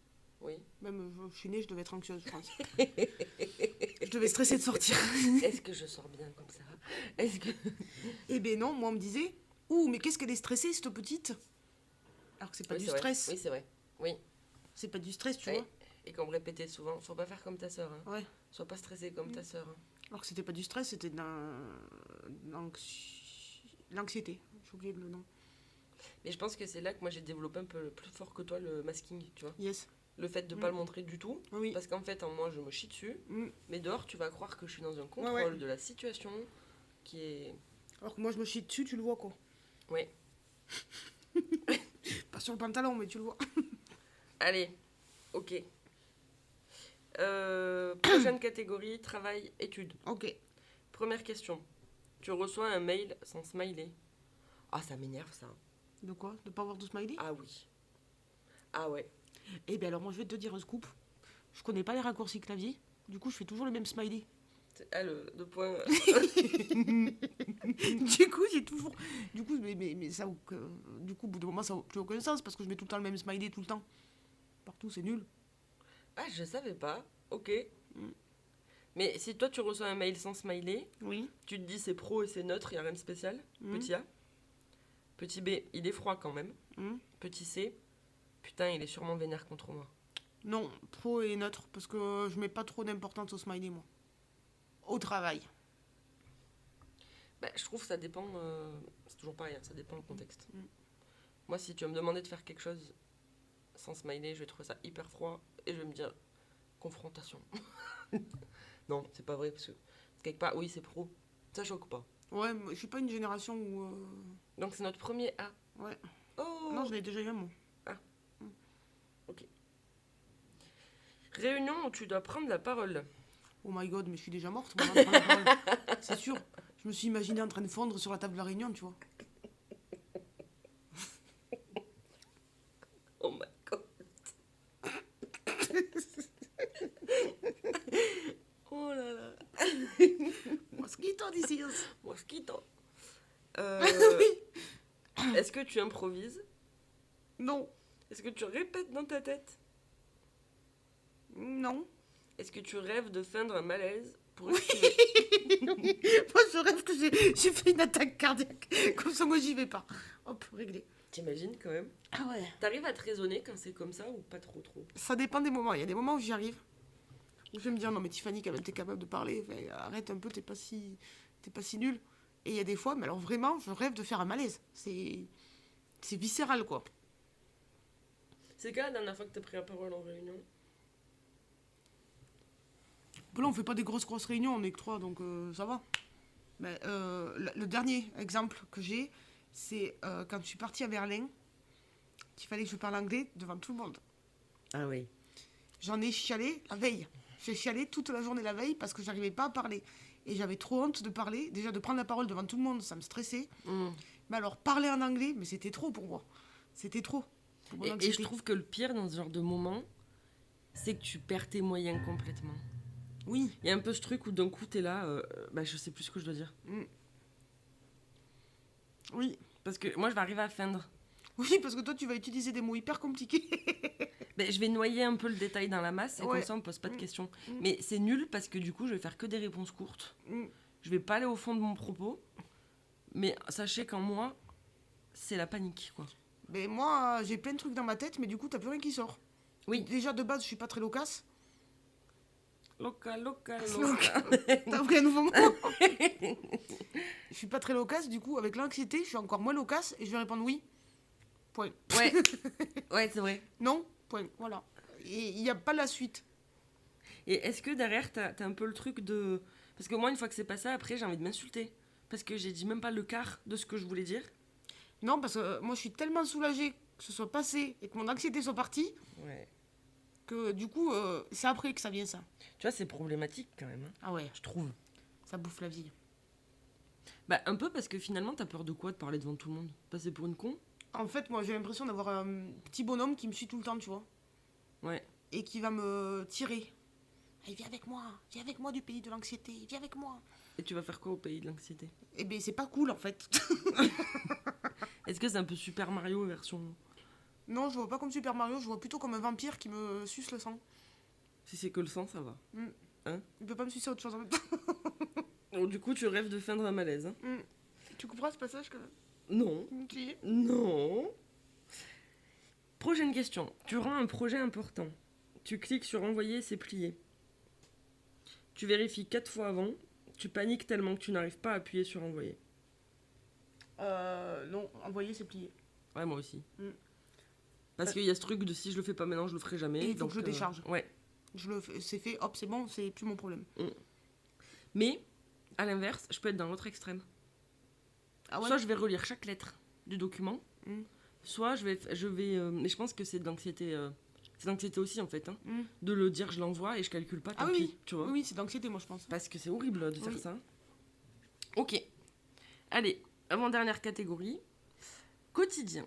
Oui. Même, je suis née, je devais être anxieuse, je pense. Je devais stresser de sortir. Est-ce que je sors bien comme ça? Est-ce que... Eh ben non, moi, on me disait, ouh, mais qu'est-ce qu'elle est stressée, cette petite? Alors que c'est pas Oui, du c'est vrai. stress. Oui, c'est vrai. Oui. C'est pas du stress, tu Oui. vois. Et qu'on me répétait souvent, faut pas faire comme ta sœur. Hein. Ouais. Sois pas stressé comme ta sœur. Hein. Alors que c'était pas du stress, c'était de l'anxiété. J'ai oublié le nom. Mais je pense que c'est là que moi j'ai développé un peu plus fort que toi le masking, tu vois. Yes. Le fait de pas le montrer du tout. Oui. Parce qu'en fait, en moi, je me chie dessus. Mm. Mais dehors, tu vas croire que je suis dans un contrôle Ouais. de la situation qui est... Alors que moi, je me chie dessus, tu le vois, quoi. Ouais. Pas sur le pantalon, mais tu le vois. Allez, ok. Prochaine catégorie, travail, études. Ok. Première question. Tu reçois un mail sans smiley. Ah, ça m'énerve ça. De quoi? De pas avoir de smiley? Ah oui. Ah ouais. Eh bien alors, moi, je vais te dire un scoop. Je connais pas les raccourcis clavier. Du coup, je fais toujours le même smiley. Ah, le point... Du coup, j'ai toujours... Du coup, mais ça... Du coup, au bout d'un moment, ça n'a plus aucun sens parce que je mets tout le temps le même smiley tout le temps. Partout, c'est nul. Ah, je savais pas. Ok. Mais si toi tu reçois un mail sans smiley, Oui. tu te dis c'est pro et c'est neutre, il n'y a rien de spécial. Petit A. Petit B, il est froid quand même. Petit C, putain, il est sûrement vénère contre moi. Non, pro et neutre, parce que je mets pas trop d'importance au smiley, moi. Au travail. Bah, je trouve que ça dépend. C'est toujours pareil, hein, ça dépend du contexte. Moi, si tu vas me demander de faire quelque chose sans smiley, je vais trouver ça hyper froid et je vais me dire confrontation. Non, c'est pas vrai parce que quelque part, oui, c'est pro. Ça choque pas. Ouais, moi, je suis pas une génération où. Donc c'est notre premier A. Ouais. Oh. Non, je l'ai déjà eu un mot. Ok. Réunion où tu dois prendre la parole. Oh my god, mais je suis déjà morte. Moi, en train de parler. C'est sûr. Je me suis imaginée en train de fondre sur la table de la réunion, tu vois. Oh my god. Oh là là. Mosquito d'ici. Mosquito. Oui. Est-ce que tu improvises? Non. Est-ce que tu répètes dans ta tête? Non. Est-ce que tu rêves de feindre un malaise pour Oui. esquiver? Moi, je rêve que j'ai fait une attaque cardiaque. Comme ça, moi, j'y vais pas. Hop, réglé. T'imagines quand même? Ah ouais. T'arrives à te raisonner quand c'est comme ça ou pas trop trop? Ça dépend des moments. Il y a des moments où j'y arrive. Où je vais me dire, non, mais Tiffany, quand même, t'es capable de parler. Enfin, arrête un peu, t'es pas si nulle. Et il y a des fois, mais alors vraiment, je rêve de faire un malaise. C'est viscéral, quoi. C'est quand la dernière fois que t'as pris la parole en réunion? Bon, là, on fait pas des grosses réunions, on est que trois, donc ça va. Mais le dernier exemple que j'ai, c'est quand je suis partie à Berlin, qu'il fallait que je parle anglais devant tout le monde. Ah oui. J'en ai chialé la veille. J'ai chialé toute la journée la veille parce que j'arrivais pas à parler. Et j'avais trop honte de parler. Déjà, de prendre la parole devant tout le monde, ça me stressait. Mais alors, parler en anglais, mais c'était trop pour moi. C'était trop. Pour mon Et je anxiété. trouve que le pire dans ce genre de moment, c'est que tu perds tes moyens complètement. Oui. Il y a un peu ce truc où d'un coup t'es là, bah je sais plus ce que je dois dire. Oui. Parce que moi je vais arriver à feindre. Oui, parce que toi, tu vas utiliser des mots hyper compliqués. Ben, je vais noyer un peu le détail dans la masse et Ouais. comme ça on me pose pas de questions. Mais c'est nul parce que du coup je vais faire que des réponses courtes. Mm. Je vais pas aller au fond de mon propos. Mais sachez qu'en moi, c'est la panique quoi. Mais moi, j'ai plein de trucs dans ma tête, mais du coup, t'as plus rien qui sort. Oui. Déjà, de base, je suis pas très loquace. Local. T'as pris un nouveau mot. Je suis pas très loquace, du coup, avec l'anxiété, je suis encore moins loquace et je vais répondre oui. Point. Ouais, c'est vrai. Non. Point. Voilà. Et il n'y a pas la suite. Et est-ce que derrière, t'as un peu le truc de... Parce que moi, une fois que c'est passé, après, j'ai envie de m'insulter. Parce que j'ai dit même pas le quart de ce que je voulais dire. Non, parce que moi, je suis tellement soulagée que ce soit passé et que mon anxiété soit partie Ouais. que du coup, c'est après que ça vient, ça. Tu vois, c'est problématique quand même, hein, Ah ouais, je trouve. ça bouffe la vie. Bah, un peu parce que finalement, t'as peur de quoi de parler devant tout le monde? Passer pour une con? En fait, moi, j'ai l'impression d'avoir un petit bonhomme qui me suit tout le temps, tu vois. Ouais. Et qui va me tirer. Allez, viens avec moi du pays de l'anxiété, viens avec moi. Et tu vas faire quoi au pays de l'anxiété? Eh ben, c'est pas cool, en fait. Est-ce que c'est un peu Super Mario version... Non, je vois pas comme Super Mario, je vois plutôt comme un vampire qui me suce le sang. Si c'est que le sang, ça va. Il peut pas me sucer autre chose en même temps. Donc, du coup, tu rêves de feindre un malaise, hein? Tu couperas ce passage quand même. Non. Si. Non. Prochaine question. Tu rends un projet important. Tu cliques sur envoyer, c'est plié. Tu vérifies 4 fois avant. Tu paniques tellement que tu n'arrives pas à appuyer sur envoyer. Non, envoyer, c'est plié. Ouais, moi aussi. Mm. Parce qu'il y a ce truc de si je le fais pas maintenant, je le ferai jamais. Et il faut donc, que je le décharge. Ouais. C'est fait, hop, c'est bon, c'est plus mon problème. Mais, à l'inverse, je peux être dans l'autre extrême. Ah ouais. Soit je vais relire chaque lettre du document, soit je vais mais je pense que c'est de l'anxiété. C'est de l'anxiété aussi en fait. Hein, de le dire, je l'envoie et je calcule pas, tant pis, tu vois. Oui, c'est d'anxiété, moi, je pense. Parce que c'est horrible de faire ça. Ok. Allez, avant-dernière catégorie. Quotidien.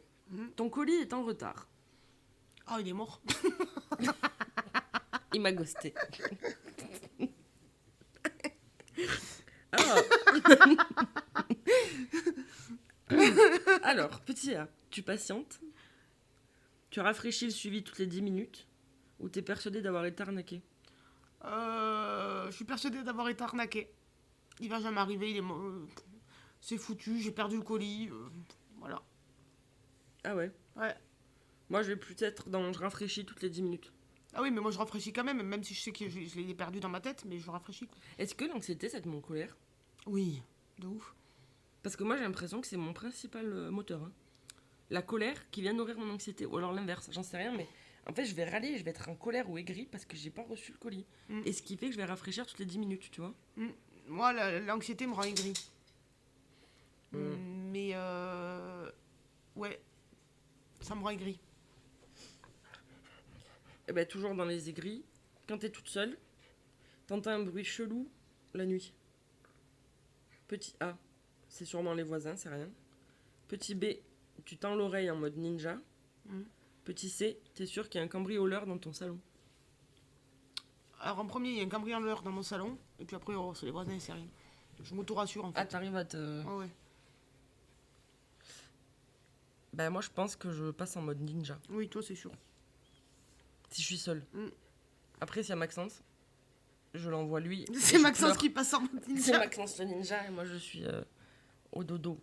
Ton colis est en retard. Ah, il est mort. Il m'a ghosté. Alors, petit A, tu patientes. Tu rafraîchis le suivi toutes les 10 minutes. Ou t'es persuadé d'avoir été arnaqué. Je suis persuadée d'avoir été arnaqué. Il va jamais arriver, il est mort. C'est foutu, j'ai perdu le colis. Voilà. Ah ouais. Ouais. Moi, je vais plus être dans je rafraîchis toutes les 10 minutes. Ah oui, mais moi je rafraîchis quand même si je sais que je l'ai perdu dans ma tête, mais je rafraîchis. Quoi. Est-ce que l'anxiété, ça te met en colère? Oui, de ouf. Parce que moi, j'ai l'impression que c'est mon principal moteur. Hein. la colère qui vient nourrir mon anxiété. Ou alors l'inverse, j'en sais rien, mais en fait, je vais râler, je vais être en colère ou aigrie parce que j'ai pas reçu le colis. Et ce qui fait que je vais rafraîchir toutes les 10 minutes, tu vois. Moi, l'anxiété me rend aigrie. Mais ouais, ça me rend aigrie. Et ben, toujours dans les aigris, quand t'es toute seule, t'entends un bruit chelou la nuit. Petit A, c'est sûrement les voisins, c'est rien. Petit B, tu tends l'oreille en mode ninja. Petit C, t'es sûr qu'il y a un cambrioleur dans ton salon. Alors en premier, il y a un cambrioleur dans mon salon, et puis après, c'est les voisins, c'est rien. Je m'auto-rassure en fait. Ah, t'arrives à te... Ouais. Ben, moi, je pense que je passe en mode ninja. Oui, toi, c'est sûr. Si je suis seule. Après, s'il y a Maxence, je l'envoie lui. C'est Maxence qui passe en mode ninja. C'est Maxence le ninja et moi je suis au dodo.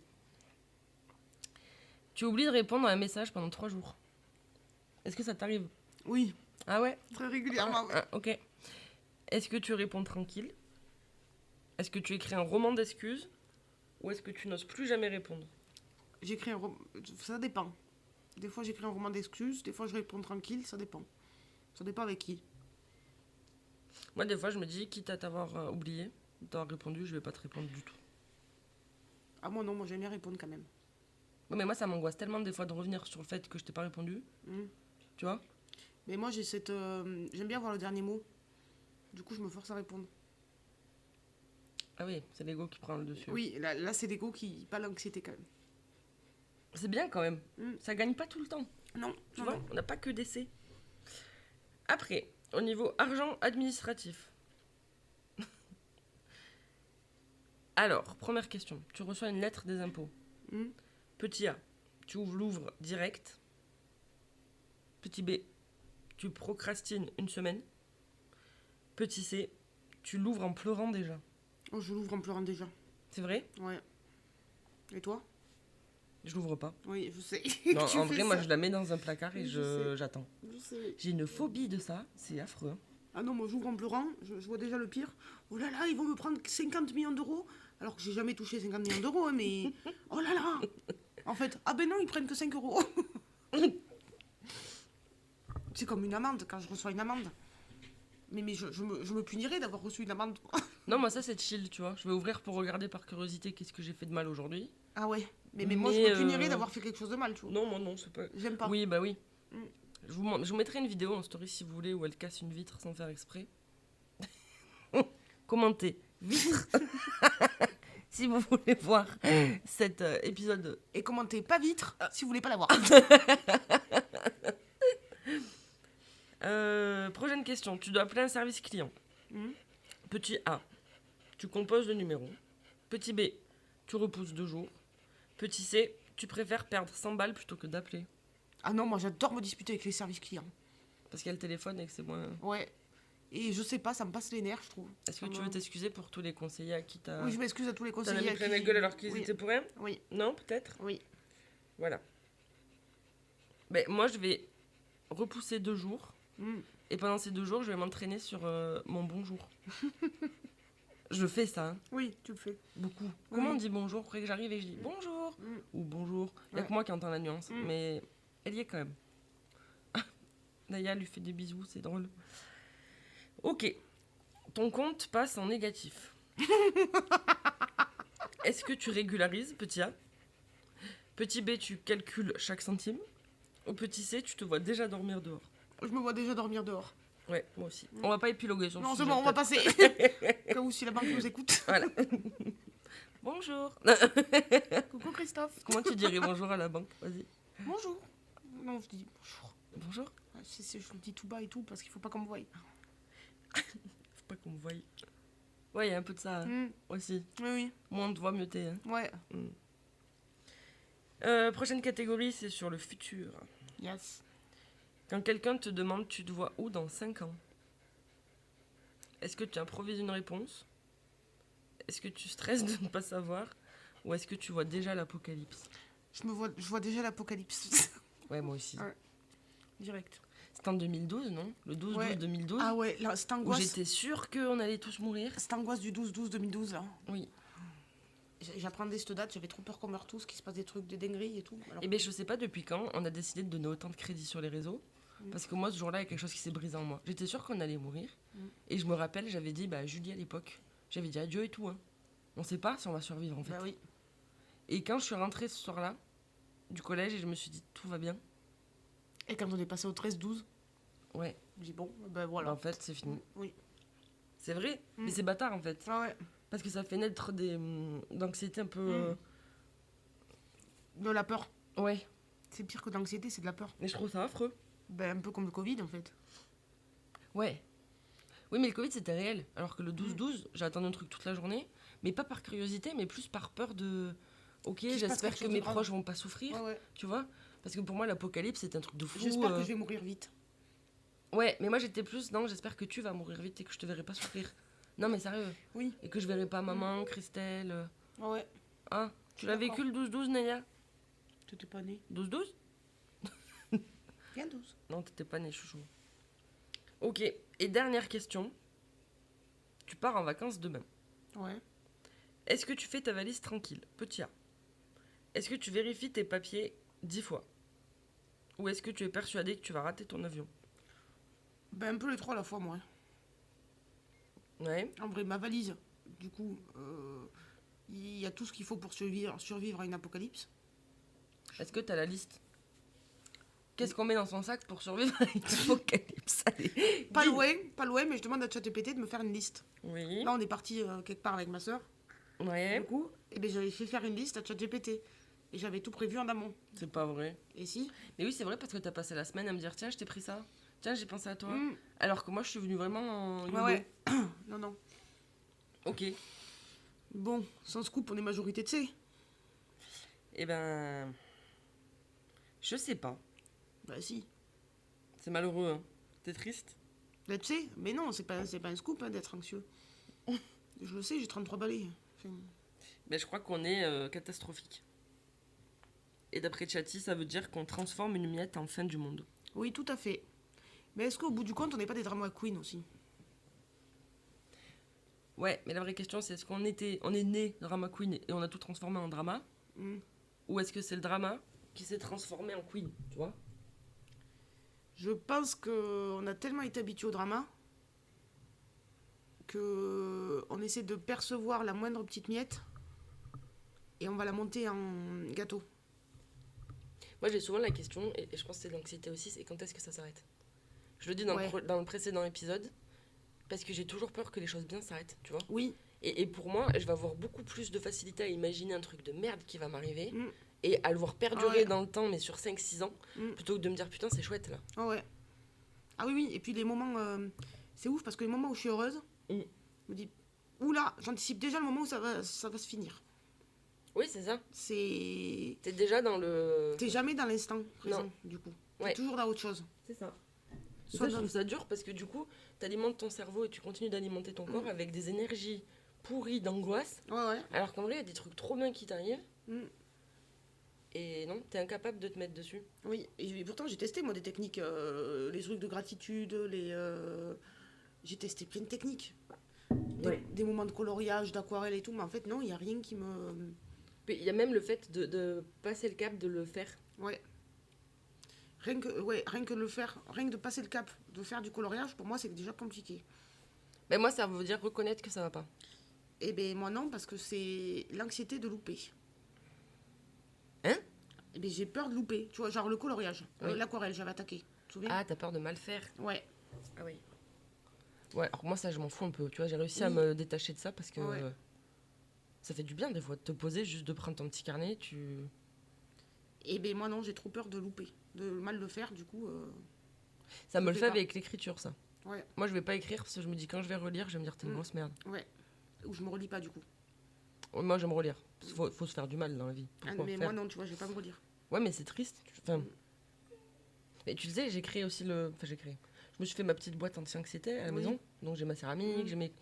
Tu oublies de répondre à un message pendant 3 jours. Est-ce que ça t'arrive? Oui, Ah ouais? très régulièrement. Ouais. Ok. Est-ce que tu réponds tranquille? Est-ce que tu écris un roman d'excuses? Ou est-ce que tu n'oses plus jamais répondre? J'écris un roman. Ça dépend. Des fois, j'écris un roman d'excuses, des fois, je réponds tranquille, ça dépend. Ça dépend avec qui. Moi, des fois, je me dis, quitte à t'avoir oublié, t'avoir répondu, je vais pas te répondre du tout. Ah, moi, non, moi, j'aime bien répondre quand même. Ouais, mais moi, ça m'angoisse tellement des fois de revenir sur le fait que je t'ai pas répondu. Tu vois? Mais moi, j'ai cette. J'aime bien avoir le dernier mot. Du coup, je me force à répondre. Ah oui, c'est l'ego qui prend le dessus. Oui, là c'est l'ego qui. Pas l'anxiété quand même. C'est bien quand même. Ça gagne pas tout le temps. Non, Tu vois, on n'a pas que d'essais. Après, au niveau argent administratif. Alors, première question. Tu reçois une lettre des impôts. Petit A, tu l'ouvres direct. Petit B, tu procrastines une semaine. Petit C, tu l'ouvres en pleurant déjà. Oh, je l'ouvre en pleurant déjà. C'est vrai? Ouais. Et toi? Je l'ouvre pas. Oui, je sais. Non, en vrai, moi, je la mets dans un placard et j'attends. Je sais. J'ai une phobie de ça. C'est affreux. Ah non, moi j'ouvre en pleurant, je vois déjà le pire. Oh là là, ils vont me prendre 50 millions d'euros. Alors que j'ai jamais touché 50 millions d'euros, hein, mais... Oh là là. En fait, ah ben non, ils prennent que 5 euros. C'est comme une amende, quand je reçois une amende. Mais je me punirais d'avoir reçu une amende. Non, moi, ça, c'est chill, tu vois. Je vais ouvrir pour regarder par curiosité qu'est-ce que j'ai fait de mal aujourd'hui. Ah ouais, mais moi je me punirais d'avoir fait quelque chose de mal, tu vois. Non, moi non, c'est pas... J'aime pas. Oui, bah oui. Je vous mettrai une vidéo en story si vous voulez où elle casse une vitre sans faire exprès. Commentez. Vitre. Si vous voulez voir cet épisode. Et commentez pas vitre si vous voulez pas l'avoir. Prochaine question. Tu dois appeler un service client. Petit A, tu composes le numéro. Petit B, tu repousses 2 jours. Petit C, tu préfères perdre 100 balles plutôt que d'appeler. Ah non, moi j'adore me disputer avec les services clients. Parce qu'il y a le téléphone et que c'est moins... Ouais. Et je sais pas, ça me passe les nerfs, je trouve. Est-ce que tu veux t'excuser pour tous les conseillers à qui t'as... Oui, je m'excuse à tous les T'en as conseillers mis à plein qui... la gueule alors qu'ils étaient pour rien? Oui. Non, peut-être? Oui. Voilà. Ben, moi, je vais repousser 2 jours. Et pendant ces 2 jours, je vais m'entraîner sur mon bonjour. Je fais ça. Hein. Oui, tu le fais. Beaucoup. Comment on dit bonjour? Après que j'arrive et je dis bonjour ou bonjour. Il n'y a que moi qui entends la nuance. Mais elle y est quand même. Naya lui fait des bisous, c'est drôle. Ok. Ton compte passe en négatif. Est-ce que tu régularises, petit A? Petit B, tu calcules chaque centime. Au petit C, tu te vois déjà dormir dehors. Je me vois déjà dormir dehors. Ouais, moi aussi. On va pas épiloguer sur le Non, sujet. c'est bon, on va peut-être. passer. Comme si la banque nous écoute. Voilà. Bonjour. Coucou Christophe. Comment tu dirais bonjour à la banque? Vas-y. Bonjour. Non, je dis bonjour. Bonjour. Je le dis tout bas et tout parce qu'il faut pas qu'on me voie. Faut pas qu'on me voie. Ouais, il y a un peu de ça hein, aussi. Oui, oui. Moins on te voit, mieux t'es. Hein. Ouais. Prochaine catégorie, c'est sur le futur. Yes. Quand quelqu'un te demande tu te vois où dans 5 ans, est-ce que tu improvises une réponse? Est-ce que tu stresses de ne pas savoir? Ou est-ce que tu vois déjà l'apocalypse? Je vois déjà l'apocalypse. Ouais, moi aussi. Ouais. Direct. C'était en 2012, non? Le 12-12-2012 Ouais. Ah ouais, là, cette où angoisse. j'étais sûre qu'on allait tous mourir. Cette angoisse du 12-12-2012, là. Oui. j'apprendais cette date, j'avais trop peur qu'on meure tous, qu'il se passe des trucs de dingueries et tout. Alors, Eh bien, je sais pas depuis quand on a décidé de donner autant de crédit sur les réseaux. Parce que moi, ce jour-là, il y a quelque chose qui s'est brisé en moi. J'étais sûre qu'on allait mourir. Et je me rappelle, j'avais dit, bah, Julie à l'époque, j'avais dit adieu et tout. Hein. On sait pas si on va survivre en fait. bah oui. Et quand je suis rentrée ce soir-là du collège, et je me suis dit, tout va bien. Et quand on est passé au 13-12, Ouais, je dis bon, ben voilà. bah, en fait, c'est fini. Oui. C'est vrai, mais c'est bâtard en fait. Ah ouais. Parce que ça fait naître d'anxiété un peu. De la peur. Ouais, C'est pire que d'anxiété, c'est de la peur. mais je trouve ça affreux. Ben un peu comme le Covid en fait. Ouais. Oui, mais le Covid c'était réel. Alors que le 12-12, j'ai attendu un truc toute la journée. Mais pas par curiosité, mais plus par peur de. Ok, se passe j'espère quelque que chose de mes grave. proches vont pas souffrir. Ouais, ouais. Tu vois. Parce que pour moi, l'apocalypse c'est un truc de fou. J'espère que je vais mourir vite. Ouais, mais moi j'étais plus. Non, j'espère que tu vas mourir vite et que je te verrai pas souffrir. Non, mais sérieux. Oui. Et que je verrai pas maman, Christelle. Ah ouais. Hein. Tu l'as D'accord. vécu le 12-12, Naya? T'étais pas né. 12-12? Bien 12. Non, t'étais pas né, chouchou. Ok, et dernière question. Tu pars en vacances demain. Ouais. Est-ce que tu fais ta valise tranquille? Petit A. Est-ce que tu vérifies tes papiers 10 fois? Ou est-ce que tu es persuadé que tu vas rater ton avion? Ben un peu les trois à la fois, moi. Ouais. En vrai, ma valise, du coup, il y a tout ce qu'il faut pour survivre à une apocalypse. Est-ce que t'as la liste? Qu'est-ce qu'on met dans son sac pour survivre à une apocalypse? Allez, Pas dis. loin, mais je demande à ChatGPT de me faire une liste. Oui. Là, on est parti quelque part avec ma soeur. Ouais. Du coup, et ben, j'avais fait faire une liste à ChatGPT. Et j'avais tout prévu en amont. C'est pas vrai. Et si Mais oui, c'est vrai parce que t'as passé la semaine à me dire tiens, je t'ai pris ça. Tiens, j'ai pensé à toi. Mm. Alors que moi, je suis venue vraiment en YOLO. Ouais, ouais. Non, non. Ok. Bon, sans scoop, on est majorité de C. Eh ben. Je sais pas. Bah si. C'est malheureux, hein. T'es triste? D'être C. Mais non, c'est pas un scoop hein, d'être anxieux. Je le sais, j'ai 33 balais. Enfin, Ben, je crois qu'on est catastrophique. Et d'après Chatty, ça veut dire qu'on transforme une miette en fin du monde. oui, tout à fait. Mais est-ce qu'au bout du compte, on n'est pas des drama queens aussi? Ouais, mais la vraie question, c'est est-ce qu'on est né drama queen et on a tout transformé en drama? Mm. Ou est-ce que c'est le drama qui s'est transformé en queen, tu vois? Je pense qu'on a tellement été habitué au drama qu'on essaie de percevoir la moindre petite miette et on va la monter en gâteau. Moi, j'ai souvent la question, et je pense que c'est de l'anxiété aussi, c'est quand est-ce que ça s'arrête? Je le dis dans, Ouais. dans le précédent épisode, parce que j'ai toujours peur que les choses bien s'arrêtent, tu vois? Oui, Et pour moi, je vais avoir beaucoup plus de facilité à imaginer un truc de merde qui va m'arriver Mm. et à le voir perdurer Ah ouais. dans le temps, mais sur 5-6 ans, Mm. plutôt que de me dire putain, c'est chouette là. ah ouais. Ah oui, oui. Et puis les moments... c'est ouf parce que les moments où je suis heureuse, Mm. je me dis... Oula, j'anticipe déjà le moment où ça va se finir. Oui, c'est ça. C'est... T'es déjà dans le. T'es jamais dans l'instant présent, Non. du coup. Ouais. T'es toujours dans autre chose. C'est ça. Soit Ça, je dans- trouve ça dur parce que du coup, t'alimentes ton cerveau et tu continues d'alimenter ton corps avec des énergies pourries d'angoisse, Ouais, ouais. alors qu'en vrai, il y a des trucs trop bien qui t'arrivent Mm. et non, t'es incapable de te mettre dessus. Oui, et pourtant j'ai testé moi des techniques, les trucs de gratitude, j'ai testé plein de techniques. Ouais. Des moments de coloriage, d'aquarelle et tout, mais en fait non, il n'y a rien qui me... Mais il y a même le fait de passer le cap, de le faire. Ouais. Rien que le faire, rien que de passer le cap, de faire du coloriage, pour moi c'est déjà compliqué. Mais moi, ça veut dire reconnaître que ça va pas. Et ben moi non, parce que c'est l'anxiété de louper. Hein? Et ben j'ai peur de louper, tu vois, genre le coloriage, Oui. l'aquarelle, j'avais attaqué. Tu te souviens? Ah, t'as peur de mal faire. Ouais. Ah oui. Ouais, alors moi, ça, je m'en fous un peu. Tu vois, j'ai réussi à Oui. me détacher de ça parce que Ouais. ça fait du bien des fois de te poser, juste de prendre ton petit carnet. Et ben moi non, j'ai trop peur de louper, de mal le faire, du coup... Ça me Je le fais fait pas. avec l'écriture, ça. Ouais, Moi, je vais pas écrire parce que je me dis quand je vais relire, je vais me dire t'es une Mm. grosse merde. ouais. Ou je me relis pas du coup. Ouais, moi, j'aime relire. Faut se faire du mal dans la vie. Ah, Pourquoi mais faire moi non, tu vois, je vais pas me relire. Ouais, mais c'est triste. Enfin. Et tu sais, j'ai créé aussi le. Enfin, j'ai créé. Je me suis fait ma petite boîte anti-anxiété à la Oui. maison. Donc, j'ai ma céramique, Mm. j'ai mes.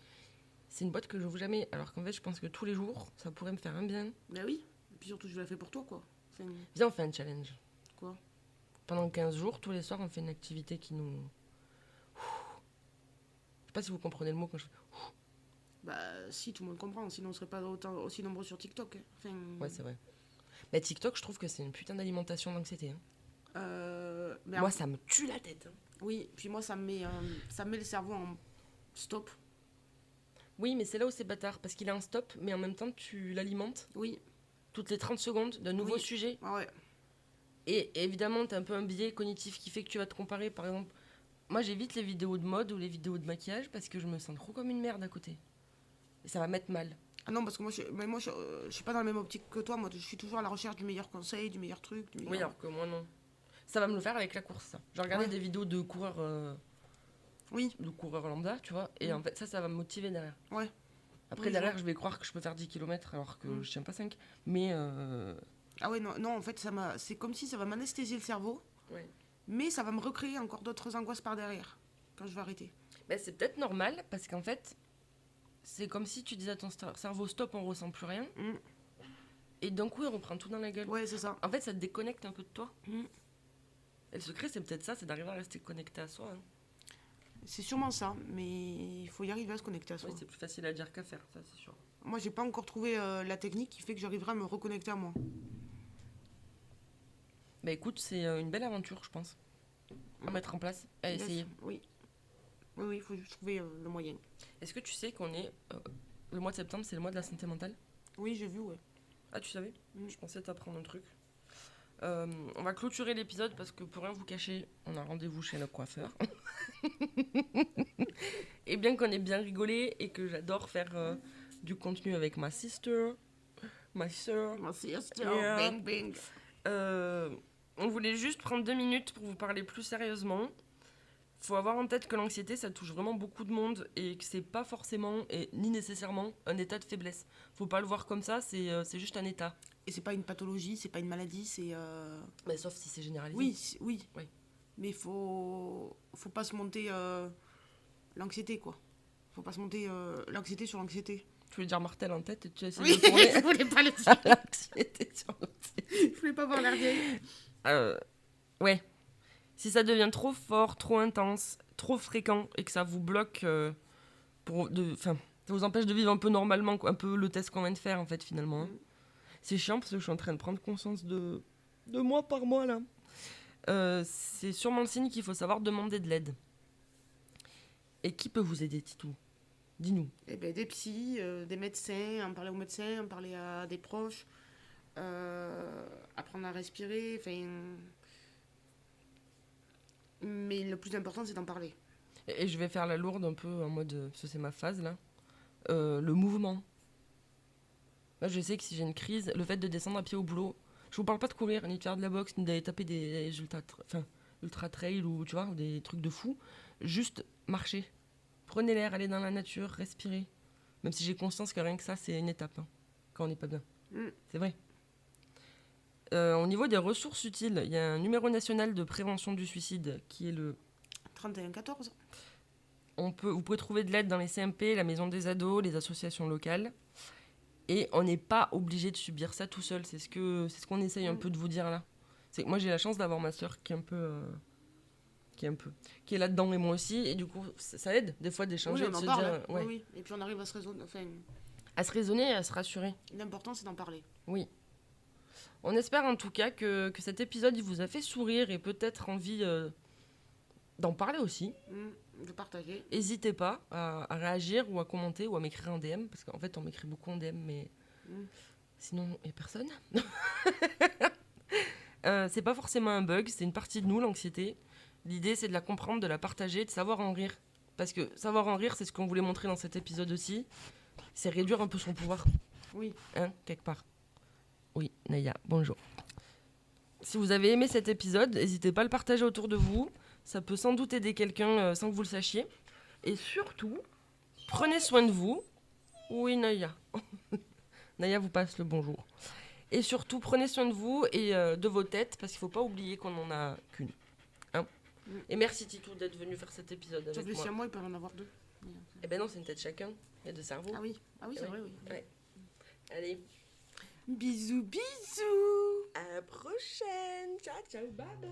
C'est une boîte que j'ouvre jamais. Alors qu'en fait, je pense que tous les jours, ça pourrait me faire un bien. Bah oui. Et puis surtout, je l'ai fait pour toi, quoi. Enfin, Viens, on fait un challenge. quoi? Pendant 15 jours, tous les soirs, on fait une activité qui nous. Je sais pas si vous comprenez le mot quand je fais. Bah, si, tout le monde comprend, sinon on serait pas aussi nombreux sur TikTok. Enfin, Ouais, c'est vrai. Mais TikTok, je trouve que c'est une putain d'alimentation d'anxiété. mais Moi, ça me tue la tête. oui, puis moi, ça me met le cerveau en stop. Oui, mais c'est là où c'est bâtard, parce qu'il a un stop, mais en même temps, tu l'alimentes Oui, toutes les 30 secondes d'un nouveau Oui. sujet. ah ouais. Et évidemment, t'as un peu un biais cognitif qui fait que tu vas te comparer. Par exemple, moi, j'évite les vidéos de mode ou les vidéos de maquillage parce que je me sens trop comme une merde à côté. Et ça va mettre mal. Ah non, parce que je suis pas dans la même optique que toi. Moi, je suis toujours à la recherche du meilleur conseil, du meilleur truc, du Oui, meilleur... alors que moi, non. Ça va me le faire avec la course, ça. J'ai regardé Ouais. des vidéos Oui, de coureurs lambda, tu vois, et en fait, ça va me motiver derrière. ouais. Après, Oui, derrière, je vais croire que je peux faire 10 km alors que je tiens pas 5. Mais, Ah ouais, non, non, en fait, c'est comme si ça va m'anesthésier le cerveau, ouais. mais ça va me recréer encore d'autres angoisses par derrière, quand je vais arrêter. Ben, c'est peut-être normal parce qu'en fait, c'est comme si tu disais à ton cerveau stop, on ressent plus rien. Mm. Et d'un coup, il reprend tout dans la gueule. Ouais, c'est ça. En fait, ça te déconnecte un peu de toi. Mm. Et le secret, c'est peut-être ça, c'est d'arriver à rester connecté à soi. Hein. C'est sûrement ça, mais il faut y arriver à se connecter à soi. Oui, c'est plus facile à dire qu'à faire, ça, c'est sûr. Moi, j'ai pas encore trouvé la technique qui fait que j'arriverai à me reconnecter à moi. Bah écoute, c'est une belle aventure, je pense. À mettre en place, à Yes, essayer. Oui. Oui, oui, il faut juste trouver le moyen. Est-ce que tu sais qu'on est. Le mois de septembre, c'est le mois de la santé mentale? Oui, j'ai vu, ouais. Ah, tu savais? Mm. Je pensais t'apprendre un truc. On va clôturer l'épisode parce que pour rien vous cacher, on a rendez-vous chez le coiffeur. Et bien qu'on ait bien rigolé et que j'adore faire du contenu avec ma sister, ma soeur, Ma sister, Yeah. bang, bang. On voulait juste prendre 2 minutes pour vous parler plus sérieusement. Faut avoir en tête que l'anxiété, ça touche vraiment beaucoup de monde et que c'est pas forcément et ni nécessairement un état de faiblesse. Faut pas le voir comme ça, c'est juste un état. Et c'est pas une pathologie, c'est pas une maladie, c'est... Mais sauf si c'est généralisé. Oui, oui. Oui. Mais faut pas se monter l'anxiété, quoi. Faut pas se monter l'anxiété sur l'anxiété. Tu voulais dire Martel en tête et tu as essayé Oui, de tourner je voulais pas le dire. l'anxiété sur l'anxiété. Je voulais pas voir l'air vieille. Ouais. Si ça devient trop fort, trop intense, trop fréquent et que ça vous bloque, ça vous empêche de vivre un peu normalement, quoi, un peu le test qu'on vient de faire en fait finalement. Hein. C'est chiant parce que je suis en train de prendre conscience de mois par mois là. C'est sûrement le signe qu'il faut savoir demander de l'aide. Et qui peut vous aider, Titou? Dis-nous. Eh ben, des psys, des médecins, en parler aux médecins, en parler à des proches, apprendre à respirer, enfin... Mais le plus important, c'est d'en parler. Et je vais faire la lourde un peu en mode, parce que c'est ma phase là. Le mouvement. Moi, je sais que si j'ai une crise, le fait de descendre à pied au boulot, je vous parle pas de courir, ni de faire de la boxe, ni d'aller taper des ultra trail ou tu vois, ou des trucs de fou. Juste marcher. Prenez l'air, allez dans la nature, respirez. Même si j'ai conscience que rien que ça, c'est une étape, hein, quand on n'est pas bien. C'est vrai. Au niveau des ressources utiles, il y a un numéro national de prévention du suicide qui est le 31-14. Vous pouvez trouver de l'aide dans les CMP, la maison des ados, les associations locales. Et on n'est pas obligé de subir ça tout seul. C'est ce qu'on essaye un peu de vous dire là. C'est que moi j'ai la chance d'avoir ma soeur qui est là-dedans et moi aussi. Et du coup ça aide des fois d'échanger, Oui, de on en se parle. dire, Hein. ouais. Oui, oui. Et puis on arrive à se raisonner. Enfin, À se raisonner et à se rassurer. l'important, c'est d'en parler. Oui. On espère en tout cas que cet épisode il vous a fait sourire et peut-être envie d'en parler aussi. De partager. N'hésitez pas à réagir ou à commenter ou à m'écrire en DM, parce qu'en fait on m'écrit beaucoup en DM, mais sinon il n'y a personne. C'est pas forcément un bug, c'est une partie de nous, l'anxiété. L'idée c'est de la comprendre, de la partager, de savoir en rire. Parce que savoir en rire, c'est ce qu'on voulait montrer dans cet épisode aussi, c'est réduire un peu son pouvoir. Oui. Hein, quelque part. Oui, Naya, bonjour. Si vous avez aimé cet épisode, n'hésitez pas à le partager autour de vous. Ça peut sans doute aider quelqu'un sans que vous le sachiez. Et surtout, prenez soin de vous. Oui, Naya. Naya vous passe le bonjour. Et surtout, prenez soin de vous et de vos têtes, parce qu'il ne faut pas oublier qu'on n'en a qu'une. Hein. Et merci Titou d'être venu faire cet épisode avec moi. Si à moi, il peut en avoir deux. Eh ben non, c'est une tête chacun. Il y a deux cerveaux. Ah oui, c'est vrai, oui. Ouais. Allez. Bisous, bisous. À la prochaine. Ciao, ciao, bye bye.